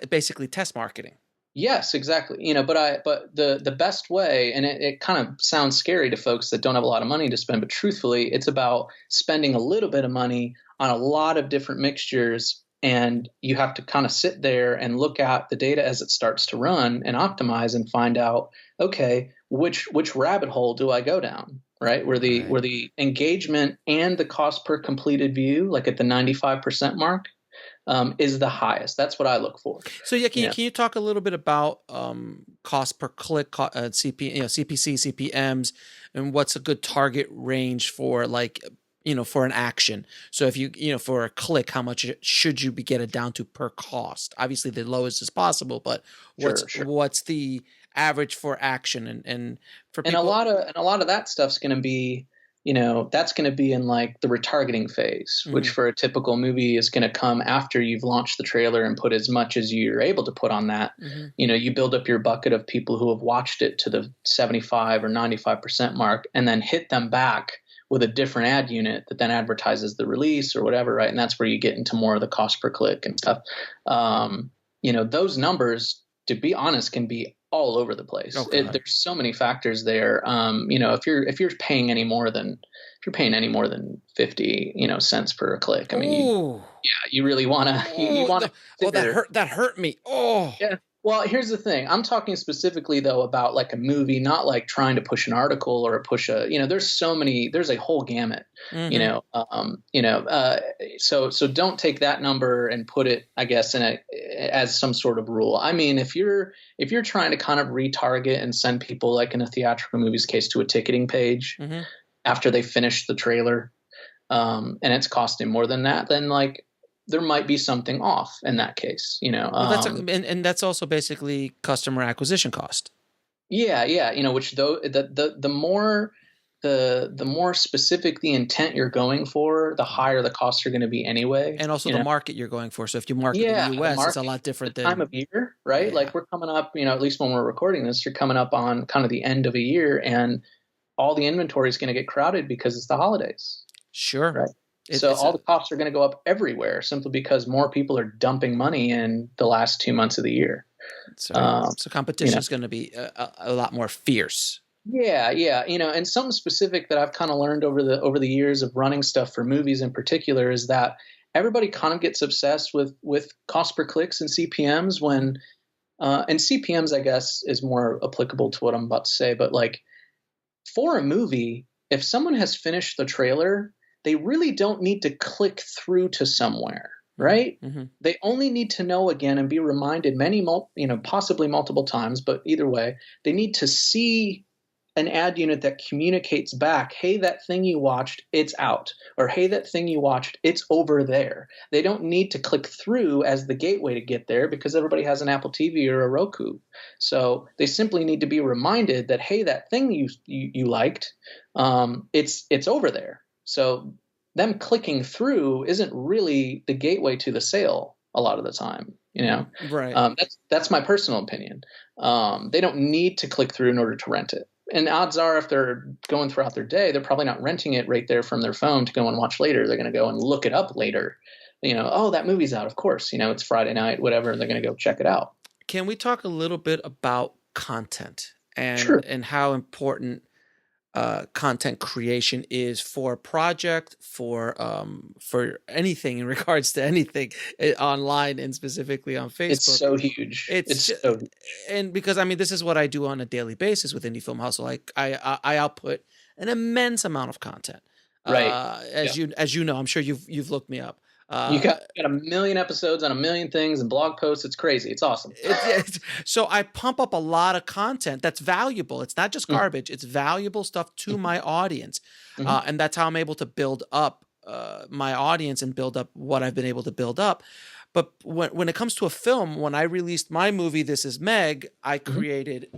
A: basically test marketing.
C: Yes, exactly. But the best way, and it kind of sounds scary to folks that don't have a lot of money to spend, but truthfully, it's about spending a little bit of money on a lot of different mixtures. And you have to kind of sit there and look at the data as it starts to run and optimize and find out, okay, which rabbit hole do I go down, right? Where the engagement and the cost per completed view, like at the 95% mark, is the highest. That's what I look for.
A: So can you talk a little bit about cost per click, CPC, CPMs, and what's a good target range for for an action? So if for a click, how much should you get it down to per cost? Obviously the lowest as possible, but what's the average for action and for people?
C: And a lot of that stuff's going to be, that's going to be in like the retargeting phase, which for a typical movie is going to come after you've launched the trailer and put as much as you're able to put on that. You build up your bucket of people who have watched it to the 75 or 95% mark and then hit them back with a different ad unit that then advertises the release or whatever, right? And that's where you get into more of the cost per click and stuff. Those numbers, to be honest, can be all over the place.
A: Okay.
C: There's so many factors there. If you're paying any more than 50, cents per click, I mean, you really want to.
A: That hurt me. Oh,
C: yeah. Well, here's the thing. I'm talking specifically though about like a movie, not like trying to push an article or push there's a whole gamut, so don't take that number and put it, I guess, as some sort of rule. I mean, if you're trying to kind of retarget and send people, like in a theatrical movie's case, to a ticketing page after they finish the trailer, and it's costing more than that, then like, there might be something off in that case,
A: and that's also basically customer acquisition cost.
C: Yeah. Which though the more specific the intent you're going for, the higher the costs are going to be anyway.
A: And also the market you're going for. So if you market in the US, it's a lot different than
C: time of year, right? Yeah. Like we're coming up, at least when we're recording this, you're coming up on kind of the end of a year and all the inventory is going to get crowded because it's the holidays.
A: Sure.
C: Right. So all the costs are going to go up everywhere simply because more people are dumping money in the last 2 months of the year.
A: So competition is going to be a lot more fierce.
C: Yeah. And something specific that I've kind of learned over the years of running stuff for movies in particular is that everybody kind of gets obsessed with cost per clicks and CPMs when and CPMs, I guess, is more applicable to what I'm about to say. But like for a movie, if someone has finished the trailer, they really don't need to click through to somewhere, right? Mm-hmm. They only need to know again and be reminded possibly multiple times, but either way, they need to see an ad unit that communicates back, hey, that thing you watched, it's out. Or hey, that thing you watched, it's over there. They don't need to click through as the gateway to get there because everybody has an Apple TV or a Roku. So they simply need to be reminded that, hey, that thing you liked, it's over there. So them clicking through isn't really the gateway to the sale a lot of the time,
A: Right.
C: That's my personal opinion. They don't need to click through in order to rent it. And odds are if they're going throughout their day, they're probably not renting it right there from their phone to go and watch later. They're going to go and look it up later. Oh, that movie's out. Of course, it's Friday night, whatever. They're going to go check it out.
A: Can we talk a little bit about content and
C: Sure.
A: and how important content creation is for a project, for anything in regards to anything online and specifically on Facebook?
C: It's so huge. It's so huge.
A: And because this is what I do on a daily basis with Indie Film Hustle. I output an immense amount of content.
C: Right.
A: As you know, I'm sure you've looked me up.
C: You got a million episodes on a million things and blog posts. It's crazy. It's awesome.
A: So I pump up a lot of content that's valuable. It's not just garbage. It's valuable stuff to my audience. And that's how I'm able to build up my audience and build up what I've been able to build up. But when it comes to a film, when I released my movie, This Is Meg, I created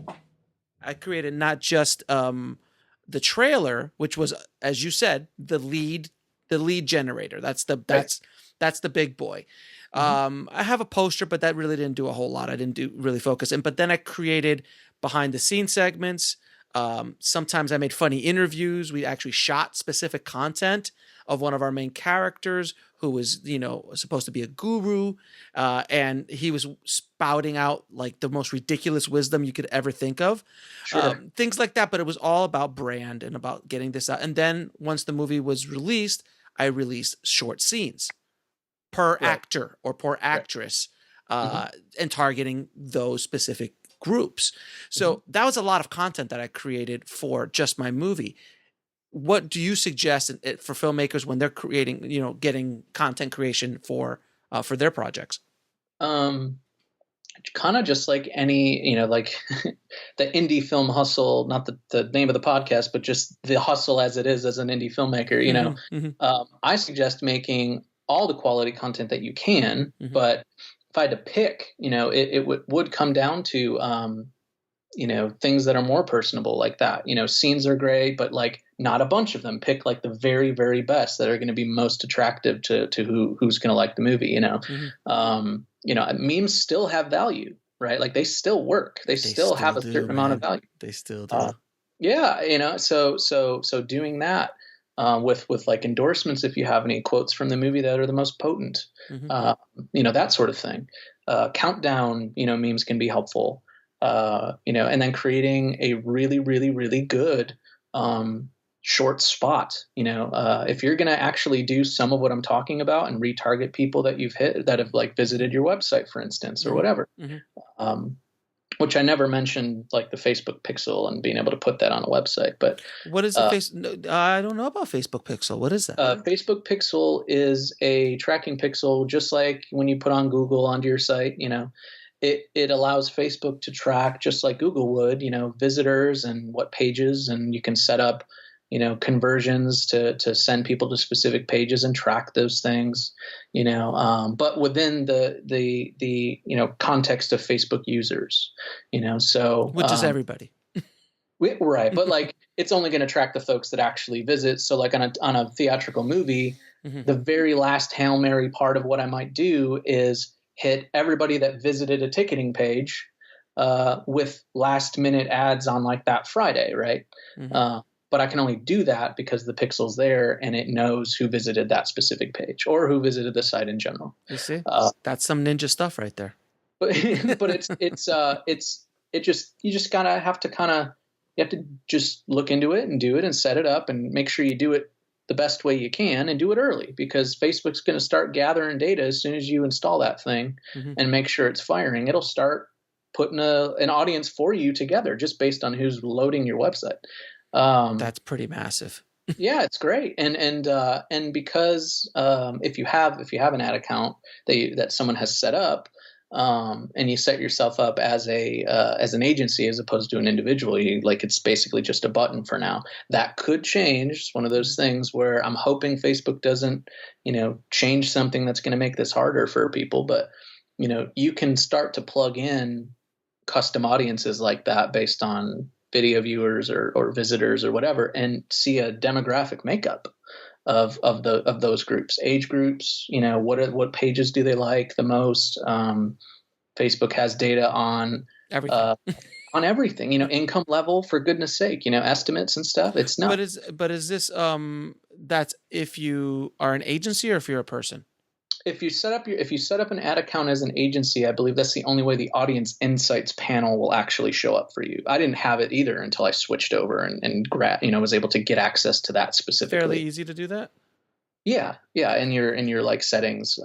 A: not just the trailer, which was, as you said, the lead generator. That's the big boy. I have a poster, but that really didn't do a whole lot. I didn't really focus. But then I created behind the scenes segments. Sometimes I made funny interviews. We actually shot specific content of one of our main characters who was, supposed to be a guru. And he was spouting out like the most ridiculous wisdom you could ever think of.
C: Sure.
A: Things like that. But it was all about brand and about getting this out. And then once the movie was released, I released short scenes per actor or per actress, and targeting those specific groups. So that was a lot of content that I created for just my movie. What do you suggest for filmmakers when they're creating, getting content creation for their projects?
C: Kind of just like any, like the indie film hustle, not the name of the podcast, but just the hustle as it is as an indie filmmaker, I suggest making all the quality content that you can, but if I had to pick, it would come down to, things that are more personable like that. Scenes are great, but like not a bunch of them. Pick like the very, very best that are going to be most attractive to who's going to like the movie. Memes still have value, right? Like they still work. They still have a certain amount of value.
A: They still do.
C: So doing that. With like endorsements, if you have any quotes from the movie that are the most potent, that sort of thing. Countdown, memes can be helpful, and then creating a really, really, really good short spot. If you're going to actually do some of what I'm talking about and retarget people that you've hit that have like visited your website, for instance, or whatever. Which I never mentioned, like the Facebook pixel and being able to put that on a website. But
A: what is the I don't know about Facebook pixel. What is that?
C: Facebook pixel is a tracking pixel, just like when you put on Google onto your site. It allows Facebook to track just like Google would, visitors and what pages, and you can set up, conversions to send people to specific pages and track those things, but within the context of Facebook users, so
A: which is everybody.
C: Right. But like, it's only going to track the folks that actually visit. So like on a theatrical movie, the very last Hail Mary part of what I might do is hit everybody that visited a ticketing page, with last minute ads on like that Friday. Right. But I can only do that because the pixel's there and it knows who visited that specific page or who visited the site in general.
A: You see, that's some ninja stuff right there.
C: But you just gotta have to you have to just look into it and do it and set it up and make sure you do it the best way you can and do it early, because Facebook's going to start gathering data as soon as you install that thing and make sure it's firing. It'll start putting an audience for you together just based on who's loading your website.
A: That's pretty massive.
C: Yeah, it's great. And because if you have an ad account that someone has set up, and you set yourself up as an agency as opposed to an individual, it's basically just a button for now. That could change. It's one of those things where I'm hoping Facebook doesn't, change something that's going to make this harder for people. But, you can start to plug in custom audiences like that based on video viewers or visitors or whatever, and see a demographic makeup of those groups, age groups, what pages do they like the most? Facebook has data on
A: everything.
C: On everything, income level, for goodness sake, estimates and stuff. It's not.
A: But is this that's if you are an agency or if you're a person?
C: If you set up an ad account as an agency, I believe that's the only way the audience insights panel will actually show up for you. I didn't have it either until I switched over and was able to get access to that specifically.
A: Fairly easy to do that.
C: Yeah, in your like settings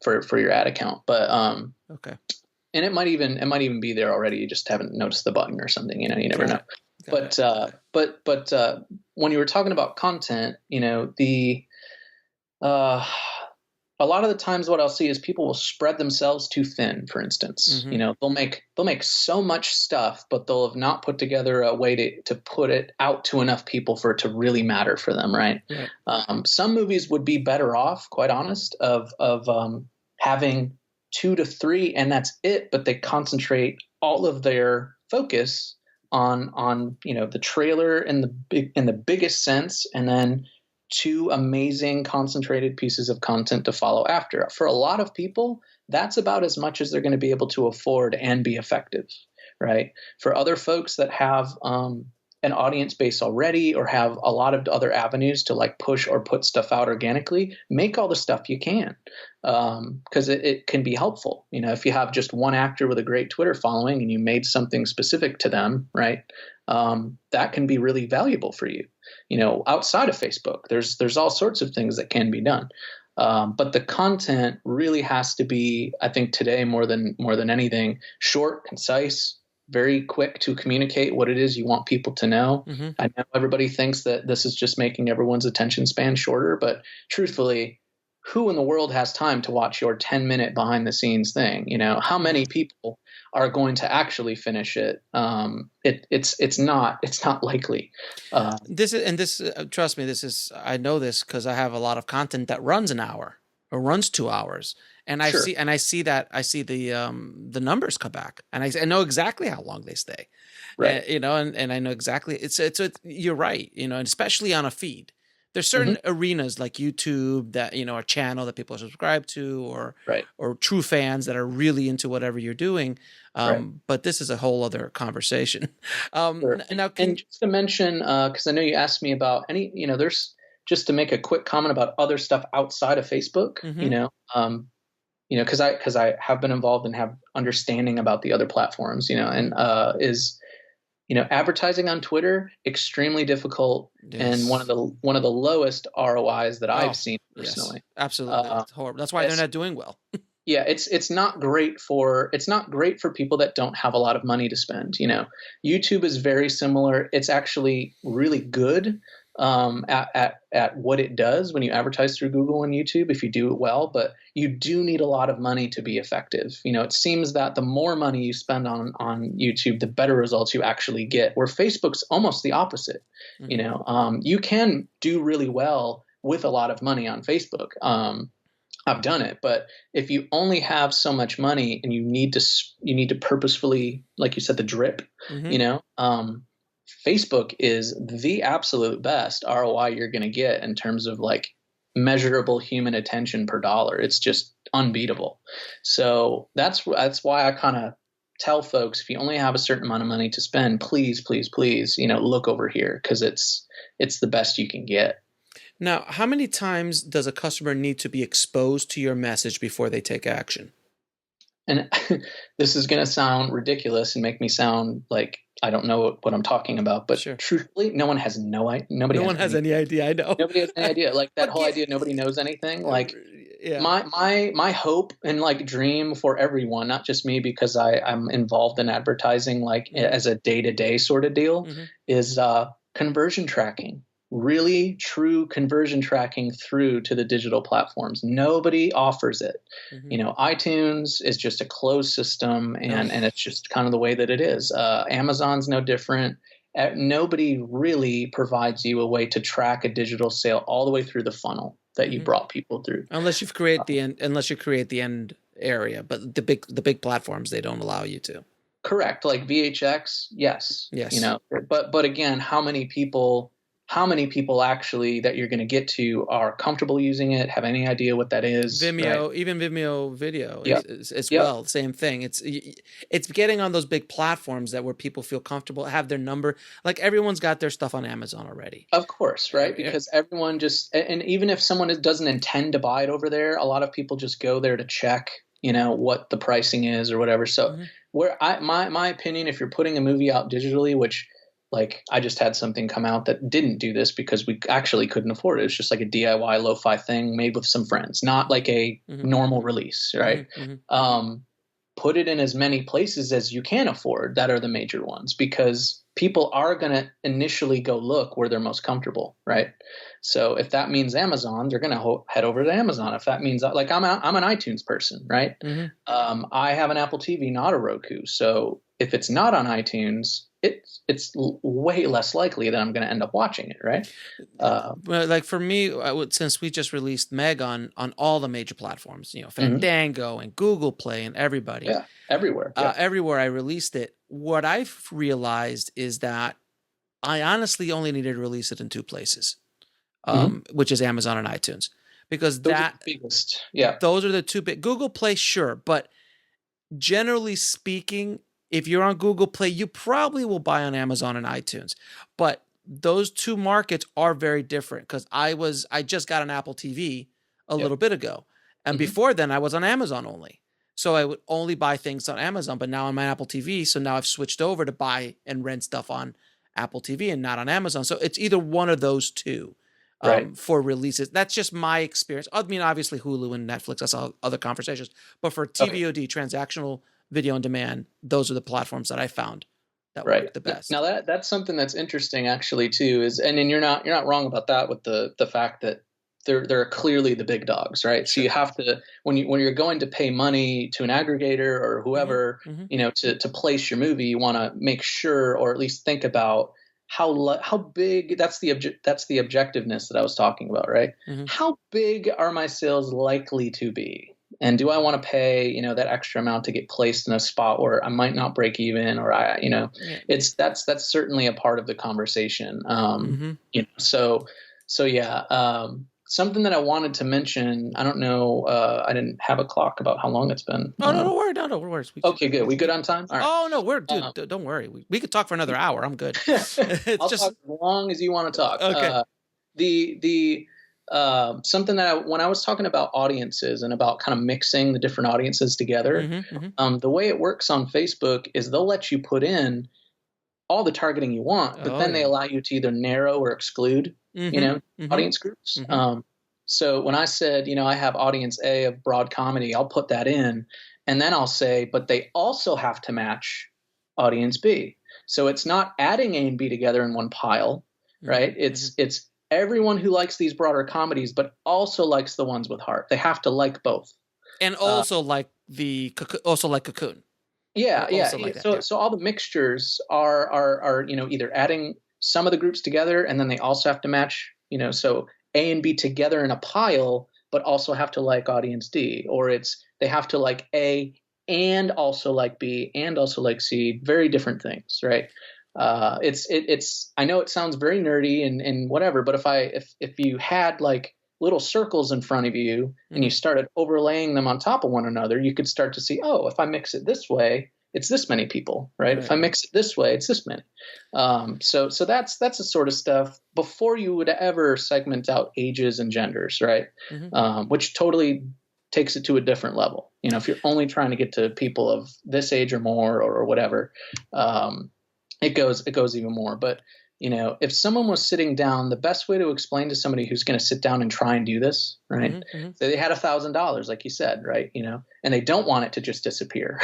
C: for your ad account, but
A: okay.
C: And it might even be there already. You just haven't noticed the button or something. You never know. But when you were talking about content, a lot of the times what I'll see is people will spread themselves too thin, for instance.
A: Mm-hmm.
C: They'll make so much stuff, but they'll have not put together a way to put it out to enough people for it to really matter for them, right?
A: Right.
C: Some movies would be better off, quite honest, of having 2 to 3 and that's it, but they concentrate all of their focus on the trailer in the biggest sense, and then 2 amazing concentrated pieces of content to follow after. For a lot of people, that's about as much as they're going to be able to afford and be effective, right? For other folks that have an audience base already or have a lot of other avenues to like push or put stuff out organically, make all the stuff you can, because it can be helpful. If you have just one actor with a great Twitter following and you made something specific to them, right? That can be really valuable for you. Outside of Facebook, there's all sorts of things that can be done. But the content really has to be, I think today more than anything, short, concise, very quick to communicate what it is you want people to know.
A: Mm-hmm.
C: I know everybody thinks that this is just making everyone's attention span shorter, but truthfully, who in the world has time to watch your 10-minute behind the scenes thing? How many people are going to actually finish it? It's not likely.
A: Trust me, I know this because I have a lot of content that runs an hour or runs 2 hours. And I
C: Sure.
A: see the numbers come back, and I know exactly how long they stay,
C: Right.
A: and I know exactly you're right, and especially on a feed, there's certain arenas like YouTube that, a channel that people are subscribed to,
C: Right.
A: or true fans that are really into whatever you're doing.
C: Right.
A: But this is a whole other conversation.
C: Sure.
A: Now,
C: and just to mention, because I know you asked me about any, there's just to make a quick comment about other stuff outside of Facebook, because I have been involved and have understanding about the other platforms, advertising on Twitter, extremely difficult.
A: Yes.
C: And one of the lowest ROIs that I've seen personally.
A: Yes, absolutely. It's horrible. That's why they're not doing well.
C: Yeah, it's not great for people that don't have a lot of money to spend. YouTube is very similar. It's actually really good at what it does when you advertise through Google and YouTube if you do it well, but you do need a lot of money to be effective. It seems that the more money you spend on YouTube, the better results you actually get, where Facebook's almost the opposite.
A: Mm-hmm.
C: You can do really well with a lot of money on Facebook. I've done it, but if you only have so much money and you need to purposefully, like you said, the drip, Facebook is the absolute best ROI you're going to get in terms of like measurable human attention per dollar. It's just unbeatable. So that's why I kind of tell folks, if you only have a certain amount of money to spend, please, look over here, because it's the best you can get.
A: Now, how many times does a customer need to be exposed to your message before they take action?
C: And this is going to sound ridiculous and make me sound like I don't know what I'm talking about, but
A: Sure.
C: Truthfully, no one has no idea.
A: No one has any idea. I know.
C: Nobody has any idea. Like that whole idea, nobody knows anything. Like my hope and like dream for everyone, not just me, because I'm involved in advertising, like as a day-to-day sort of deal, is conversion tracking. Really true conversion tracking through to the digital platforms. Nobody offers it. iTunes is just a closed system, and it's just kind of the way that it is. Amazon's no different. Nobody really provides you a way to track a digital sale all the way through the funnel that you brought people through.
A: Unless you create the end area, but the big platforms, they don't allow you to.
C: Correct. Like VHX, yes.
A: Yes.
C: But again, how many people actually that you're going to get to are comfortable using it, have any idea what that is?
A: Vimeo,
C: right?
A: Even Vimeo video as
C: Yep.
A: well. Same thing. It's getting on those big platforms where people feel comfortable, have their number. Like everyone's got their stuff on Amazon already.
C: Of course, right? Because everyone and even if someone doesn't intend to buy it over there, a lot of people just go there to check, what the pricing is or whatever. So my opinion, if you're putting a movie out digitally, which like I just had something come out that didn't do this because we actually couldn't afford it. It's just like a DIY lo-fi thing made with some friends, not like a normal release, right? Put it in as many places as you can afford that are the major ones, because people are going to initially go look where they're most comfortable, right? So if that means Amazon, they're going to head over to Amazon. If that means, like, I'm an iTunes person, right? I have an Apple TV, not a Roku. So if it's not on iTunes, it's way less likely that I'm going to end up watching it, right?
A: Well, like for me, since we just released Meg on all the major platforms, Fandango and Google Play and everybody,
C: everywhere,
A: everywhere I released it. What I've realized is that I honestly only needed to release it in 2 places, which is Amazon and iTunes, because
C: those are the biggest. Yeah,
A: those are the 2 big. Google Play, sure, but generally speaking, if you're on Google Play, you probably will buy on Amazon and iTunes. But those 2 markets are very different, because I just got an Apple TV a little bit ago. And before then I was on Amazon only. So I would only buy things on Amazon, but now I'm on Apple TV. So now I've switched over to buy and rent stuff on Apple TV and not on Amazon. So it's either one of those 2 for releases. That's just my experience. I mean, obviously Hulu and Netflix, that's all other conversations. But for TVOD, transactional video on demand, those are the platforms that I found that work the best.
C: Now that's something that's interesting actually too, is, and then you're not wrong about that, with the fact that they're clearly the big dogs, right? So you have to, when you're going to pay money to an aggregator or whoever, to place your movie, you want to make sure, or at least think about how big, that's the objectiveness that I was talking about, right? How big are my sales likely to be? And do I want to pay, that extra amount to get placed in a spot where I might not break even, or that's certainly a part of the conversation. So yeah. Something that I wanted to mention, I don't know, I didn't have a clock about how long it's been.
A: Oh, no, don't worry. No, we're worse.
C: Okay, good. We good on time? All right.
A: Oh, no, don't worry. We could talk for another hour. I'm good.
C: I'll talk as long as you want to talk. Okay. Something that when I was talking about audiences and about kind of mixing the different audiences together, the way it works on Facebook is they'll let you put in all the targeting you want, but then they allow you to either narrow or exclude, audience groups. So when I said, I have audience A of broad comedy, I'll put that in, and then I'll say, but they also have to match audience B. So it's not adding A and B together in one pile, right? It's everyone who likes these broader comedies, but also likes the ones with heart. They have to like both,
A: and also like Cocoon.
C: Yeah. So all the mixtures are either adding some of the groups together, and then they also have to match, so A and B together in a pile, but also have to like audience D, or they have to like A and also like B and also like C. Very different things, right? It's I know it sounds very nerdy and whatever, but if you had like little circles in front of you and you started overlaying them on top of one another, you could start to see, oh, if I mix it this way, it's this many people, right? If I mix it this way, it's this many. So that's the sort of stuff before you would ever segment out ages and genders, right? Which totally takes it to a different level. If you're only trying to get to people of this age or more or whatever, it goes even more. But if someone was sitting down, the best way to explain to somebody who's going to sit down and try and do this, right? So they had $1,000, like you said, right? And they don't want it to just disappear.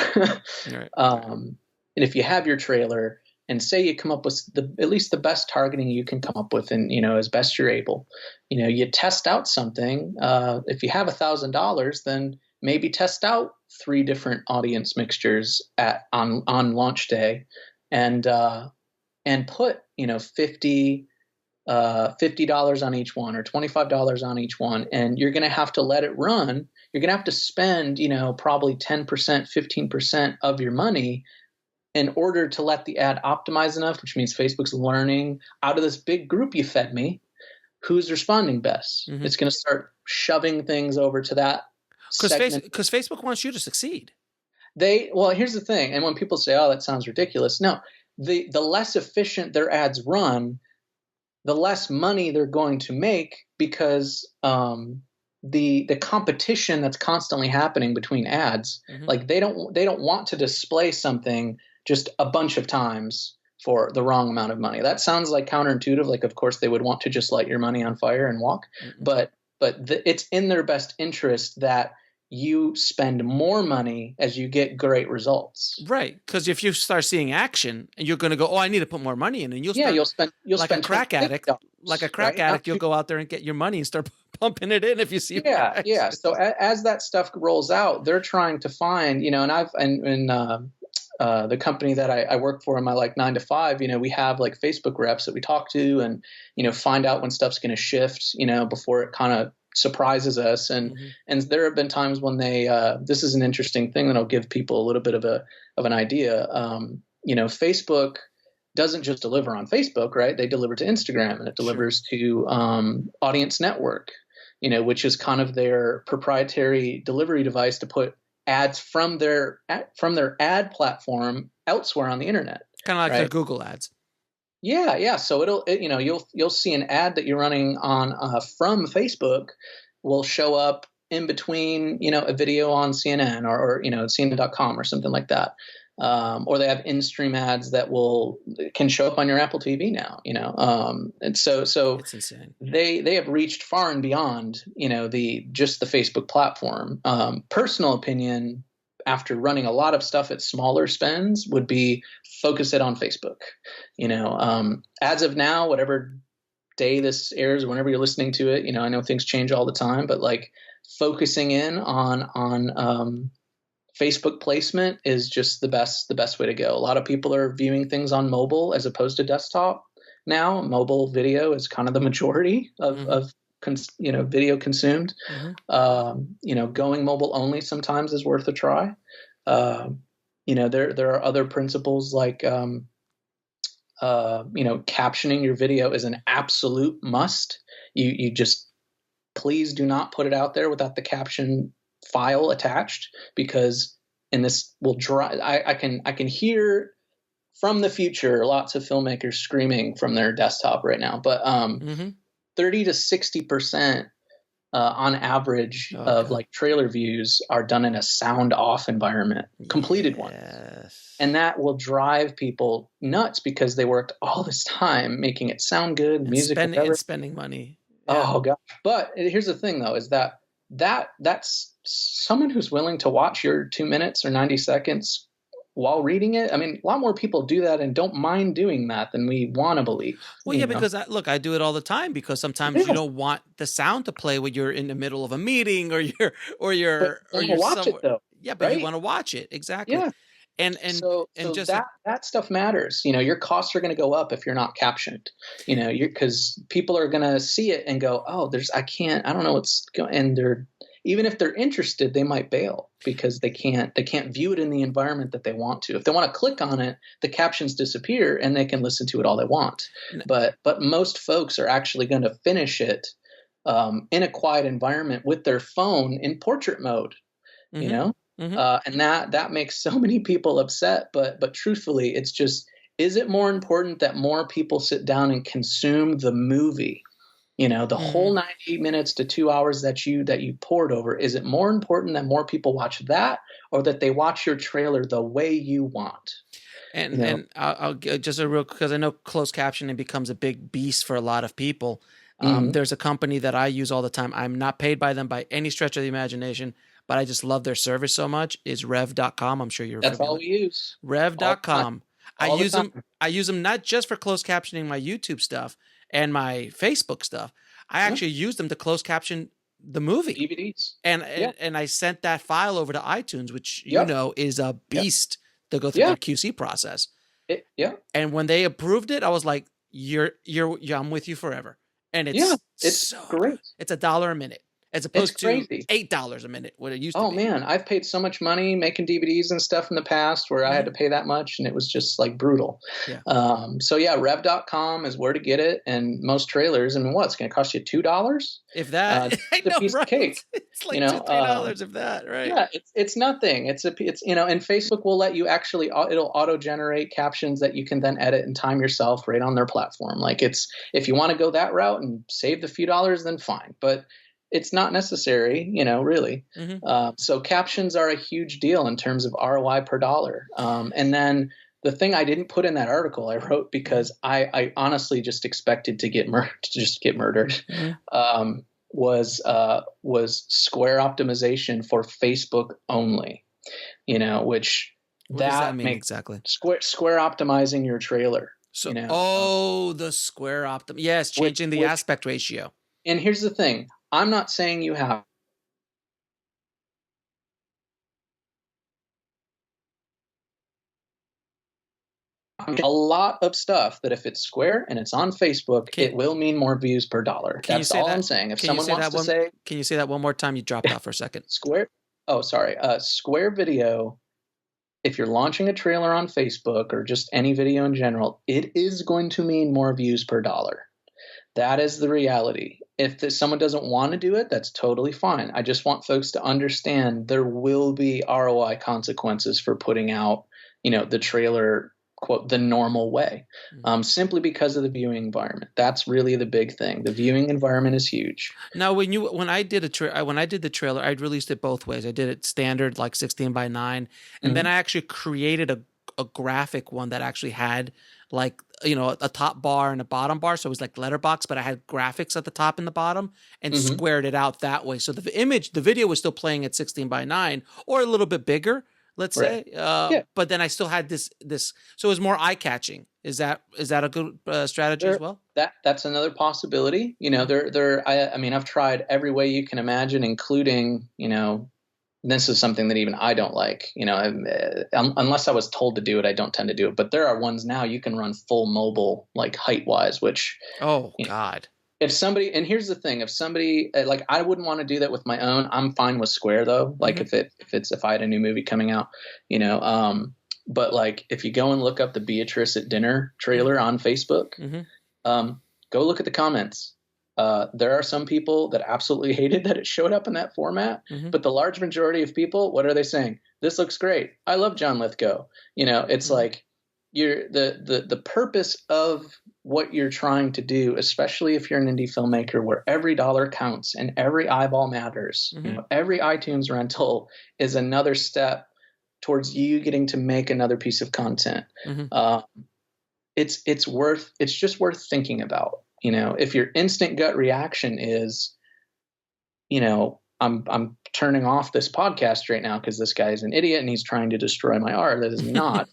C: And if you have your trailer and say you come up with at least the best targeting you can come up with, and as best you're able, you test out something. If you have $1,000, then maybe test out 3 different audience mixtures on launch day, and put $50 on each one, or $25 on each one, and you're going to have to let it run. You're going to have to spend probably 10%, 15% of your money in order to let the ad optimize enough, which means Facebook's learning out of this big group you fed me who's responding best. It's going to start shoving things over to that segment.
A: Because Facebook wants you to succeed.
C: Well, here's the thing, and when people say, oh, that sounds ridiculous, no. The less efficient their ads run, the less money they're going to make, because the competition that's constantly happening between ads, like they don't want to display something just a bunch of times for the wrong amount of money. That sounds like counterintuitive. Like, of course, they would want to just light your money on fire and walk, but it's in their best interest that you spend more money as you get great results.
A: Right. Because if you start seeing action, and you're going to go, oh, I need to put more money in, and you'll start
C: you'll
A: like
C: spend
A: a crack addict,
C: right?
A: you'll go out there and get your money and start pumping it in if you see
C: Yeah. So as that stuff rolls out, they're trying to find, and the company that I work for in my like 9 to 5, we have like Facebook reps that we talk to and, find out when stuff's going to shift, before it kind of surprises us. And there have been times when they, this is an interesting thing that'll give people a little bit of an idea. Facebook doesn't just deliver on Facebook, right? They deliver to Instagram, and it delivers to Audience Network, which is kind of their proprietary delivery device to put ads from their ad platform elsewhere on the internet.
A: Kind of like their Google ads.
C: Yeah. So you'll see an ad that you're running on from Facebook will show up in between, a video on CNN or CNN.com or something like that. Or they have in-stream ads that can show up on your Apple TV now, and so
A: it's insane.
C: They have reached far and beyond, the Facebook platform. Personal opinion, after running a lot of stuff at smaller spends, would be focus it on Facebook. As of now, whatever day this airs, whenever you're listening to it, I know things change all the time, but like focusing in on Facebook placement is just the best way to go. A lot of people are viewing things on mobile as opposed to desktop now. Mobile video is kind of the majority of video consumed. Going mobile only sometimes is worth a try. There are other principles like captioning your video is an absolute must. You just please do not put it out there without the caption file attached, because this will drive. I can hear from the future lots of filmmakers screaming from their desktop right now, but 30 to 60% on average of like trailer views are done in a sound off environment, completed ones. And that will drive people nuts because they worked all this time making it sound good,
A: and
C: music,
A: spending money.
C: Oh gosh. But here's the thing though, is that's someone who's willing to watch your 2 minutes or 90 seconds while reading it. I mean, a lot more people do that and don't mind doing that than we want to believe.
A: Well, yeah, because I do it all the time, because sometimes you don't want the sound to play when you're in the middle of a meeting or you're
C: watch it though.
A: Yeah, but you want to watch it. Exactly. Yeah. And just
C: that stuff matters. Your costs are going to go up if you're not captioned. Because people are going to see it and go, "Oh, I don't know what's going." And even if they're interested, they might bail because they can't view it in the environment that they want to. If they want to click on it, the captions disappear and they can listen to it all they want. But most folks are actually going to finish it in a quiet environment with their phone in portrait mode. And that makes so many people upset. But truthfully, it's just, is it more important that more people sit down and consume the movie? The whole 90 minutes to 2 hours that you poured over, is it more important that more people watch that, or that they watch your trailer the way you want?
A: And I'll just because I know closed captioning becomes a big beast for a lot of people. There's a company that I use all the time. I'm not paid by them by any stretch of the imagination, but I just love their service so much. Is rev.com. I'm sure you're
C: That's
A: familiar.
C: all we use.
A: Rev.com. I use them not just for closed captioning my YouTube stuff and my Facebook stuff. I actually use them to close caption the movie.
C: DVDs.
A: And I sent that file over to iTunes, which is a beast to go through the QC process. And when they approved it, I was like, I'm with you forever. And it's
C: so great.
A: It's $1 a minute. As opposed to $8 a minute, what it used to be.
C: Oh man, I've paid so much money making DVDs and stuff in the past where I had to pay that much, and it was just like brutal.
A: Yeah.
C: Rev.com is where to get it, and most trailers. I mean, it's going to cost you $2?
A: If that,
C: it's a piece of cake.
A: It's like $2-3 if that, right?
C: Yeah, it's nothing. And Facebook will let you it'll auto generate captions that you can then edit and time yourself right on their platform. Like if you want to go that route and save the few dollars, then fine. But it's not necessary, really. So captions are a huge deal in terms of ROI per dollar. And then the thing I didn't put in that article I wrote because I honestly just expected to get murdered. was square optimization for Facebook only. Which
A: What does that
C: that
A: mean
C: makes
A: exactly?
C: square optimizing your trailer.
A: So, the square yes, changing the
C: which
A: aspect ratio.
C: and here's the thing: I'm not saying you have. A lot of stuff that if it's square and it's on Facebook, it will mean more views per dollar. That's all I'm saying. If someone wants to say,
A: can you say that one more time? You dropped off for a second.
C: Square. Oh, sorry. Square video. If you're launching a trailer on Facebook or just any video in general, it is going to mean more views per dollar. That is the reality. If someone doesn't want to do it, that's totally fine. I just want folks to understand there will be ROI consequences for putting out, the trailer, quote, the normal way, simply because of the viewing environment. That's really the big thing. The viewing environment is huge.
A: Now, when I did the trailer, I'd released it both ways. I did it standard, like 16:9, and then I actually created a graphic one that actually had like a top bar and a bottom bar, so it was like letterbox, but I had graphics at the top and the bottom, and squared it out that way. So the video was still playing at 16:9 or a little bit bigger, let's say. But then I still had this, so it was more eye catching. Is that a good strategy as well?
C: That's another possibility. I've tried every way you can imagine, including, this is something that even I don't like, unless I was told to do it, I don't tend to do it. But there are ones now you can run full mobile, like height wise, which,
A: God.
C: If somebody, and here's the thing, if somebody, like, I wouldn't want to do that with my own. I'm fine with square though. Like if I had a new movie coming out, but like if you go and look up the Beatrice at Dinner trailer on Facebook, go look at the comments. There are some people that absolutely hated that it showed up in that format, but the large majority of people, what are they saying? This looks great. I love John Lithgow. It's like the purpose of what you're trying to do, especially if you're an indie filmmaker where every dollar counts and every eyeball matters. Every iTunes rental is another step towards you getting to make another piece of content. It's just worth thinking about. If your instant gut reaction is, I'm turning off this podcast right now because this guy is an idiot and he's trying to destroy my art. That is not,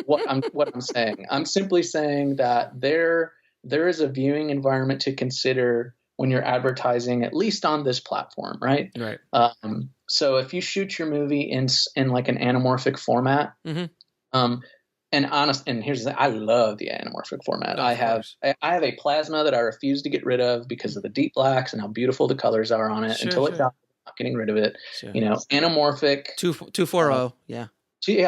C: what I'm saying. I'm simply saying that there is a viewing environment to consider when you're advertising, at least on this platform, right?
A: Right.
C: So if you shoot your movie in like an anamorphic format, and here's the thing, I love the anamorphic format. I have a plasma that I refuse to get rid of because of the deep blacks and how beautiful the colors are on it. It dies, I'm not getting rid of it. Anamorphic
A: 240.
C: Yeah.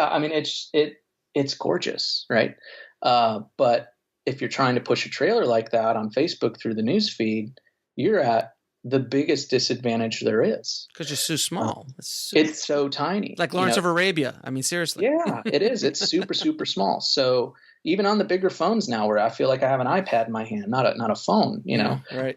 C: I mean, it's gorgeous, right? But if you're trying to push a trailer like that on Facebook through the news feed, you're at the biggest disadvantage there is.
A: Because you're so small.
C: It's so tiny.
A: Like Lawrence of Arabia. I mean, seriously.
C: Yeah, it is. It's super, super small. So even on the bigger phones now, where I feel like I have an iPad in my hand, not a phone,
A: right.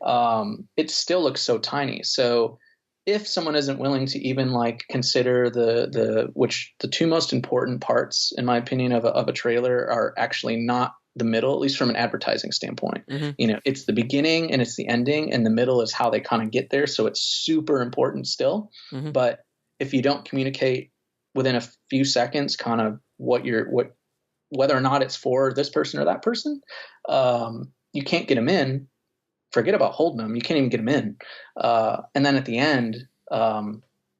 C: It still looks so tiny. So if someone isn't willing to even like consider the two most important parts, in my opinion, of a trailer are actually not the middle, at least from an advertising standpoint. It's the beginning and it's the ending, and the middle is how they kind of get there. So it's super important still. But if you don't communicate within a few seconds, kind of whether or not it's for this person or that person, you can't get them in. Forget about holding them. You can't even get them in. And then at the end,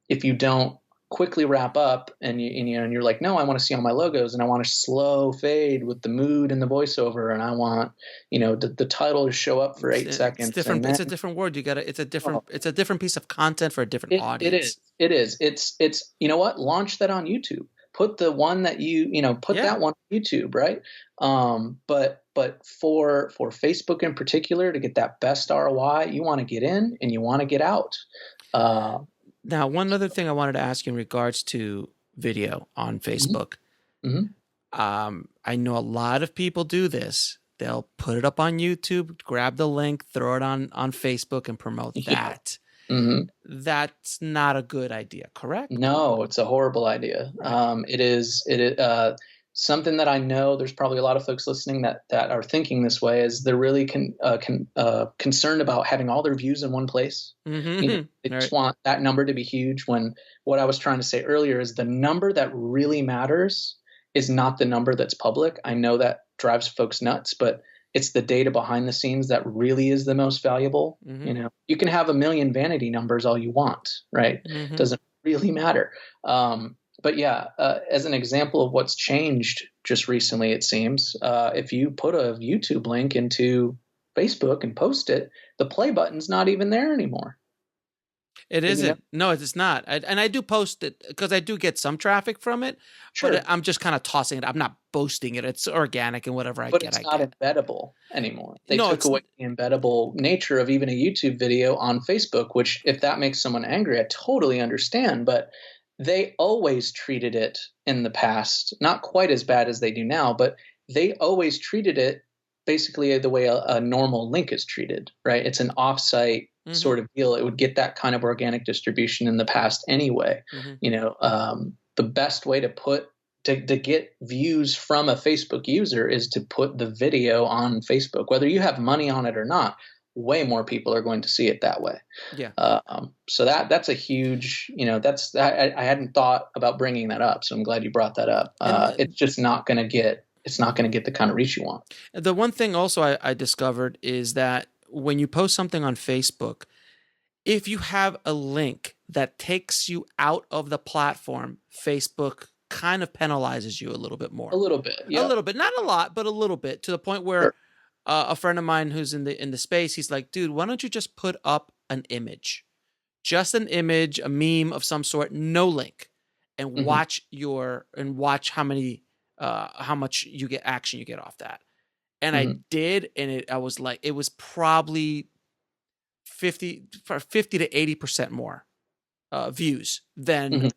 C: if you don't quickly wrap up and you're like, no, I want to see all my logos and I want a slow fade with the mood and the voiceover, and I want, the title to show up for 8 seconds.
A: It's different. It's a different word. It's a different piece of content for a different audience.
C: It is. It's you know what? Launch that on YouTube. Put the one that that one on YouTube, right? But for Facebook in particular, to get that best ROI, you want to get in and you want to get out.
A: Now, one other thing I wanted to ask you in regards to video on Facebook. I know a lot of people do this. They'll put it up on YouTube, grab the link, throw it on Facebook, and promote that. That's not a good idea, correct?
C: No, it's a horrible idea. It is. something that I know there's probably a lot of folks listening that are thinking this way is they're really concerned about having all their views in one place. They just want that number to be huge, when what I was trying to say earlier is the number that really matters is not the number that's public. I know that drives folks nuts, but it's the data behind the scenes that really is the most valuable. You can have a million vanity numbers all you want, right? Doesn't really matter. But yeah, as an example of what's changed just recently, it seems, if you put a YouTube link into Facebook and post it, the play button's not even there anymore.
A: It isn't. No, it's not. And I do post it because I do get some traffic from it.
C: Sure.
A: But I'm just kind of tossing it. I'm not boasting it. It's organic, and whatever I
C: but
A: get,
C: it's
A: I
C: not
A: get.
C: embeddable anymore. They took away the embeddable nature of even a YouTube video on Facebook, which, if that makes someone angry, I totally understand. But they always treated it in the past, not quite as bad as they do now, but they always treated it basically the way a normal link is treated, right? It's an offsite sort of deal. It would get that kind of organic distribution in the past anyway. The best way to get views from a Facebook user is to put the video on Facebook. Whether you have money on it or not, way more people are going to see it that way.
A: Yeah.
C: So that's a huge, I hadn't thought about bringing that up. So I'm glad you brought that up. It's just not going to get the kind of reach you want.
A: The one thing also I discovered is that when you post something on Facebook, if you have a link that takes you out of the platform, Facebook kind of penalizes you a little bit more.
C: A little bit, yeah.
A: A little bit, not a lot, but a little bit, to the point where a friend of mine who's in the space, he's like, dude, why don't you just put up an image, just an image, a meme of some sort, no link, and watch how much you get action you get off that. And I did, and I was like, it was probably 50 to 80% more views than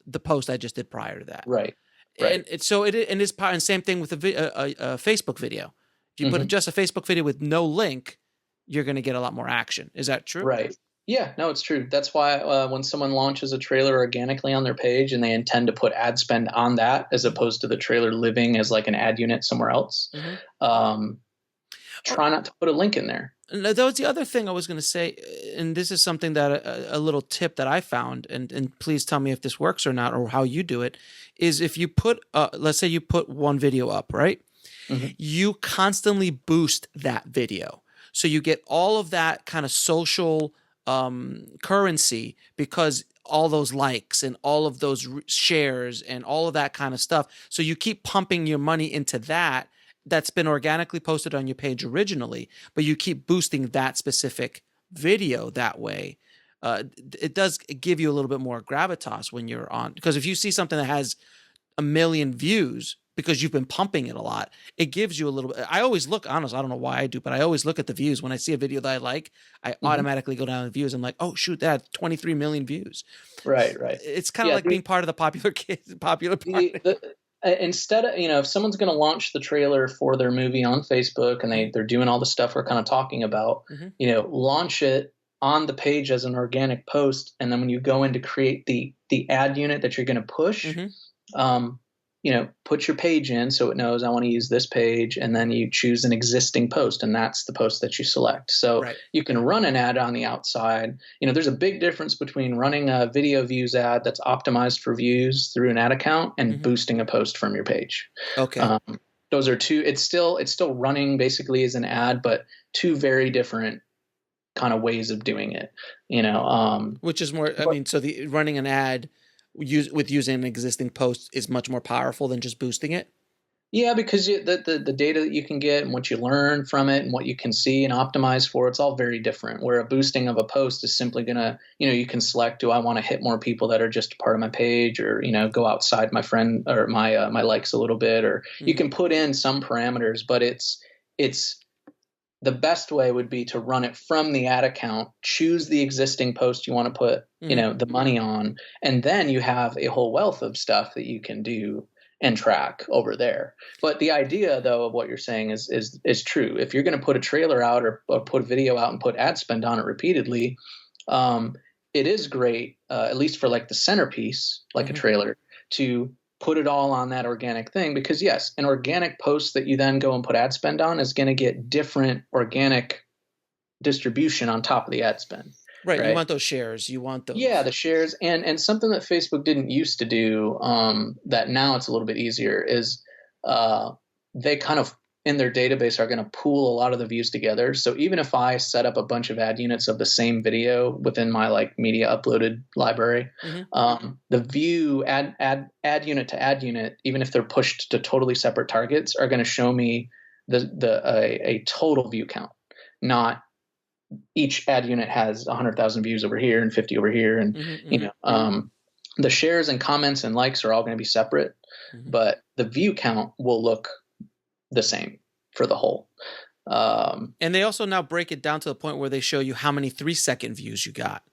A: the post I just did prior to that.
C: Right.
A: And and same thing with a Facebook video. If you put just a Facebook video with no link, you're going to get a lot more action. Is that true?
C: Right. Yeah, no, it's true. That's why when someone launches a trailer organically on their page and they intend to put ad spend on that, as opposed to the trailer living as like an ad unit somewhere else, try not to put a link in there.
A: And that was the other thing I was going to say, and this is something that a little tip that I found, and please tell me if this works or not, or how you do it, is if you put, let's say you put one video up, right? You constantly boost that video. So you get all of that kind of social currency, because all those likes and all of those shares and all of that kind of stuff. So you keep pumping your money into that's been organically posted on your page originally, but you keep boosting that specific video that way. It does give you a little bit more gravitas when you're on, because if you see something that has 1 million views because you've been pumping it a lot, it gives you a little bit. I always look, honestly, I don't know why I do, but I always look at the views. When I see a video that I like, I automatically go down the views. I'm like, oh shoot, that had 23 million views.
C: Right.
A: It's kind of like being part of the popular
C: instead of, if someone's going to launch the trailer for their movie on Facebook and they're doing all the stuff we're kind of talking about, launch it on the page as an organic post. And then when you go in to create the ad unit that you're going to push, put your page in so it knows I want to use this page, and then you choose an existing post, and that's the post that you select. So you can run an ad on the outside. There's a big difference between running a video views ad that's optimized for views through an ad account and boosting a post from your page.
A: Okay.
C: Those are two. It's still running basically as an ad, but two very different kind of ways of doing it.
A: Which is more. So the running an ad using an existing post is much more powerful than just boosting it?
C: Yeah, because the data that you can get and what you learn from it and what you can see and optimize for, it's all very different. Where a boosting of a post is simply going to, you can select, do I want to hit more people that are just a part of my page, or, go outside my friend or my likes a little bit, or you can put in some parameters, but it's the best way would be to run it from the ad account, choose the existing post you want to put, the money on, and then you have a whole wealth of stuff that you can do and track over there. But the idea, though, of what you're saying is true. If you're going to put a trailer out or put a video out and put ad spend on it repeatedly, it is great, at least for like the centerpiece, like a trailer, to put it all on that organic thing, because yes, an organic post that you then go and put ad spend on is going to get different organic distribution on top of the ad spend.
A: Right. You want those shares. You want those.
C: Yeah, the shares. And something that Facebook didn't used to do, that now it's a little bit easier, is they kind of in their database are going to pool a lot of the views together. So even if I set up a bunch of ad units of the same video within my like media uploaded library, the view ad unit to ad unit, even if they're pushed to totally separate targets, are going to show me a total view count, not each ad unit has 100,000 views over here and 50 over here. And, the shares and comments and likes are all going to be separate, but the view count will look the same for the whole.
A: And they also now break it down to the point where they show you how many 3-second views you got.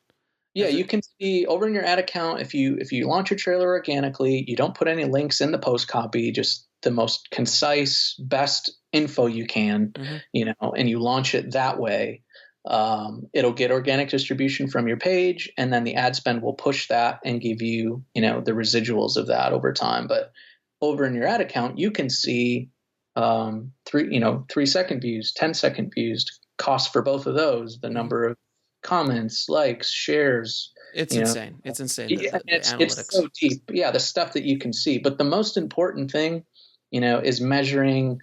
C: Yeah, you can see over in your ad account, if you launch your trailer organically, you don't put any links in the post copy, just the most concise, best info you can, and you launch it that way. It'll get organic distribution from your page, and then the ad spend will push that and give you, the residuals of that over time. But over in your ad account, you can see 3-second views, 10-second views, cost for both of those, the number of comments, likes, shares.
A: It's insane. It's insane.
C: It's so deep. Yeah, the stuff that you can see. But the most important thing, is measuring.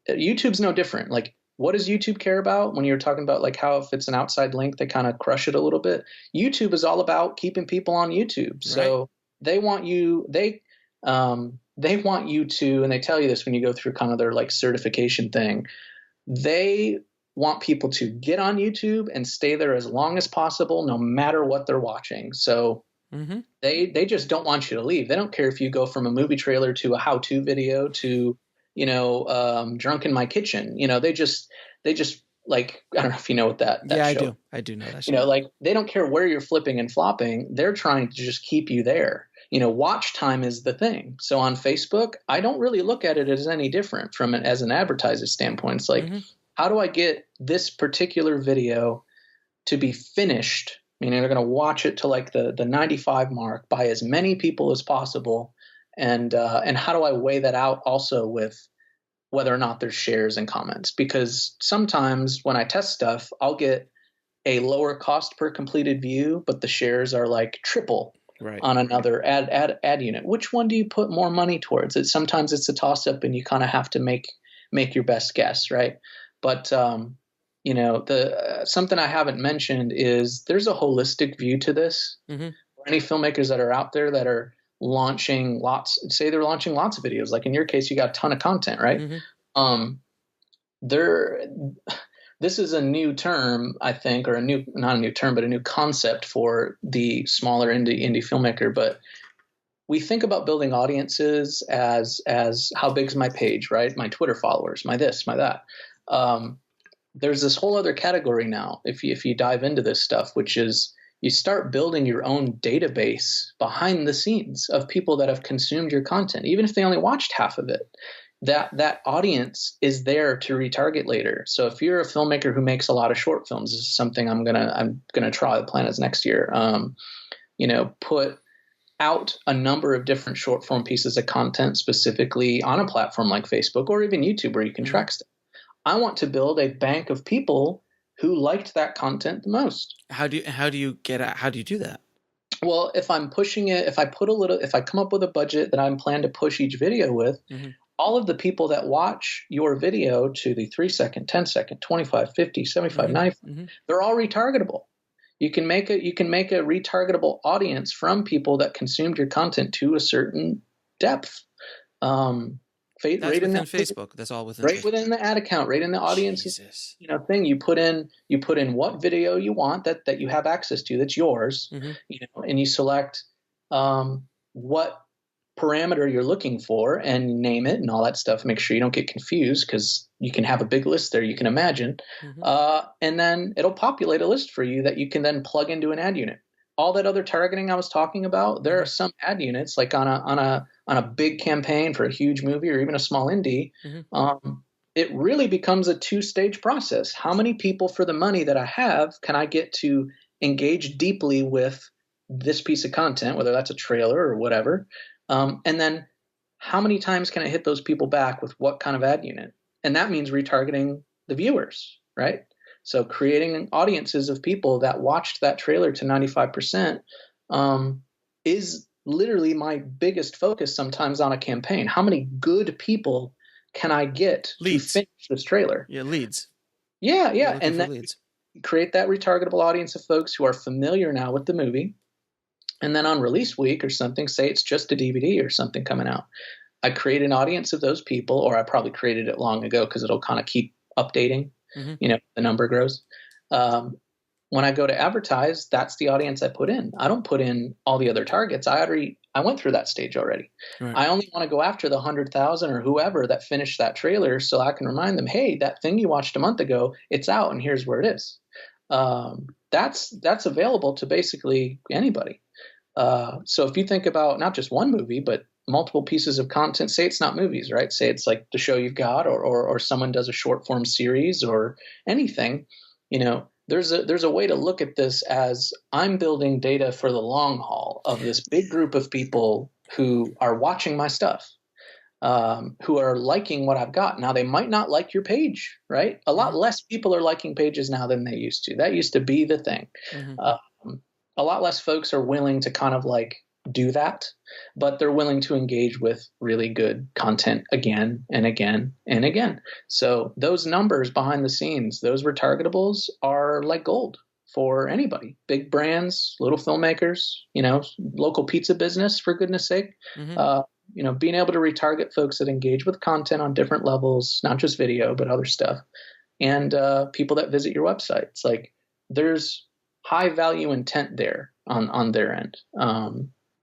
C: YouTube's no different. Like, what does YouTube care about when you're talking about like how if it's an outside link, they kind of crush it a little bit? YouTube is all about keeping people on YouTube. So they want you, they want you to, and they tell you this when you go through kind of their like certification thing, they want people to get on YouTube and stay there as long as possible, no matter what they're watching. So they just don't want you to leave. They don't care if you go from a movie trailer to a how-to video to, drunk in my kitchen. They just like, I don't know if you know what that show.
A: I do know that show.
C: Like they don't care where you're flipping and flopping. They're trying to just keep you there. Watch time is the thing. So on Facebook, I don't really look at it as any different from it as an advertiser standpoint. It's like, how do I get this particular video to be finished? Meaning they're going to watch it to like the 95 mark by as many people as possible. And how do I weigh that out also with whether or not there's shares and comments? Because sometimes when I test stuff, I'll get a lower cost per completed view, but the shares are like triple on another ad unit. Which one do you put more money towards? Sometimes it's a toss up, and you kind of have to make your best guess, right? But something I haven't mentioned is there's a holistic view to this. For any filmmakers that are out there that are launching they're launching lots of videos, like in your case, you got a ton of content, right? This is a new term, I think, or not a new term, but a new concept for the smaller indie filmmaker. But we think about building audiences as how big's my page, right? My Twitter followers, my this, my that. There's this whole other category now, if you dive into this stuff, which is you start building your own database behind the scenes of people that have consumed your content, even if they only watched half of it. That audience is there to retarget later. So if you're a filmmaker who makes a lot of short films, this is something I'm gonna try. The plan is next year. Put out a number of different short form pieces of content specifically on a platform like Facebook or even YouTube where you can track stuff. I want to build a bank of people who liked that content the most.
A: How do you do that?
C: Well, if I'm pushing it, if I come up with a budget that I'm planning to push each video with, all of the people that watch your video to the 3-second, 10-second, 25, 50, 75, 95, they're all retargetable. You can make a retargetable audience from people that consumed your content to a certain depth.
A: That's right within Facebook. That's all within Facebook.
C: Within the ad account, right in the audience thing. You put in what video you want that you have access to, that's yours, and you select what parameter you're looking for and name it and all that stuff. Make sure you don't get confused, because you can have a big list there, you can imagine. And then it'll populate a list for you that you can then plug into an ad unit. All that other targeting I was talking about, there are some ad units like on a big campaign for a huge movie or even a small indie. It really becomes a 2-stage process. How many people for the money that I have can I get to engage deeply with this piece of content, whether that's a trailer or whatever? And then how many times can I hit those people back with what kind of ad unit? And that means retargeting the viewers, right? So creating audiences of people that watched that trailer to 95% is literally my biggest focus sometimes on a campaign. How many good people can I get
A: Leads.
C: to finish this trailer?
A: Yeah, leads.
C: Yeah.
A: And then leads.
C: Create that retargetable audience of folks who are familiar now with the movie. And then on release week or something, say it's just a DVD or something coming out, I create an audience of those people, or I probably created it long ago because it'll kind of keep updating, the number grows. When I go to advertise, that's the audience I put in. I don't put in all the other targets. I went through that stage already. Right. I only want to go after the 100,000 or whoever that finished that trailer so I can remind them, hey, that thing you watched a month ago, it's out and here's where it is. That's available to basically anybody. So if you think about not just one movie, but multiple pieces of content, say it's not movies, right? Say it's like the show you've got, or someone does a short form series or anything, there's a way to look at this as I'm building data for the long haul of this big group of people who are watching my stuff, who are liking what I've got. Now, they might not like your page, right? A lot less people are liking pages now than they used to. That used to be the thing. A lot less folks are willing to kind of like do that, but they're willing to engage with really good content again and again and again. So those numbers behind the scenes, those retargetables are like gold for anybody, big brands, little filmmakers, local pizza business, for goodness sake. Being able to retarget folks that engage with content on different levels, not just video, but other stuff, and people that visit your website. It's like there's high value intent there on their end.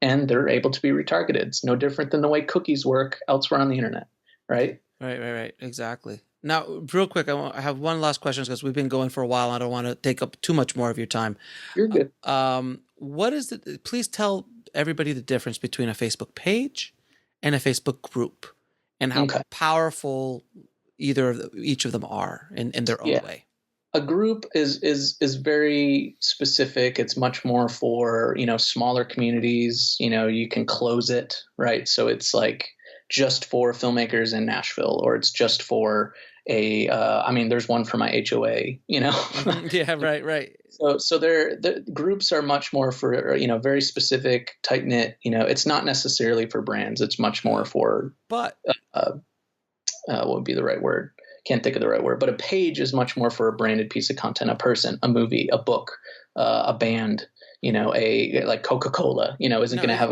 C: And they're able to be retargeted. It's no different than the way cookies work elsewhere on the internet, right?
A: Right. Exactly. Now, real quick, I have one last question because we've been going for a while. I don't want to take up too much more of your time.
C: You're good.
A: What is it? Please tell everybody the difference between a Facebook page and a Facebook group, and how powerful each of them are in their own way.
C: A group is very specific. It's much more for, smaller communities. You can close it, right? So it's like just for filmmakers in Nashville, or it's just for there's one for my HOA,
A: Yeah, right.
C: So the groups are much more for, very specific, tight knit, it's not necessarily for brands. It's much more for, what would be the right word? Can't think of the right word, but a page is much more for a branded piece of content, a person, a movie, a book, a band, like Coca-Cola, isn't going to have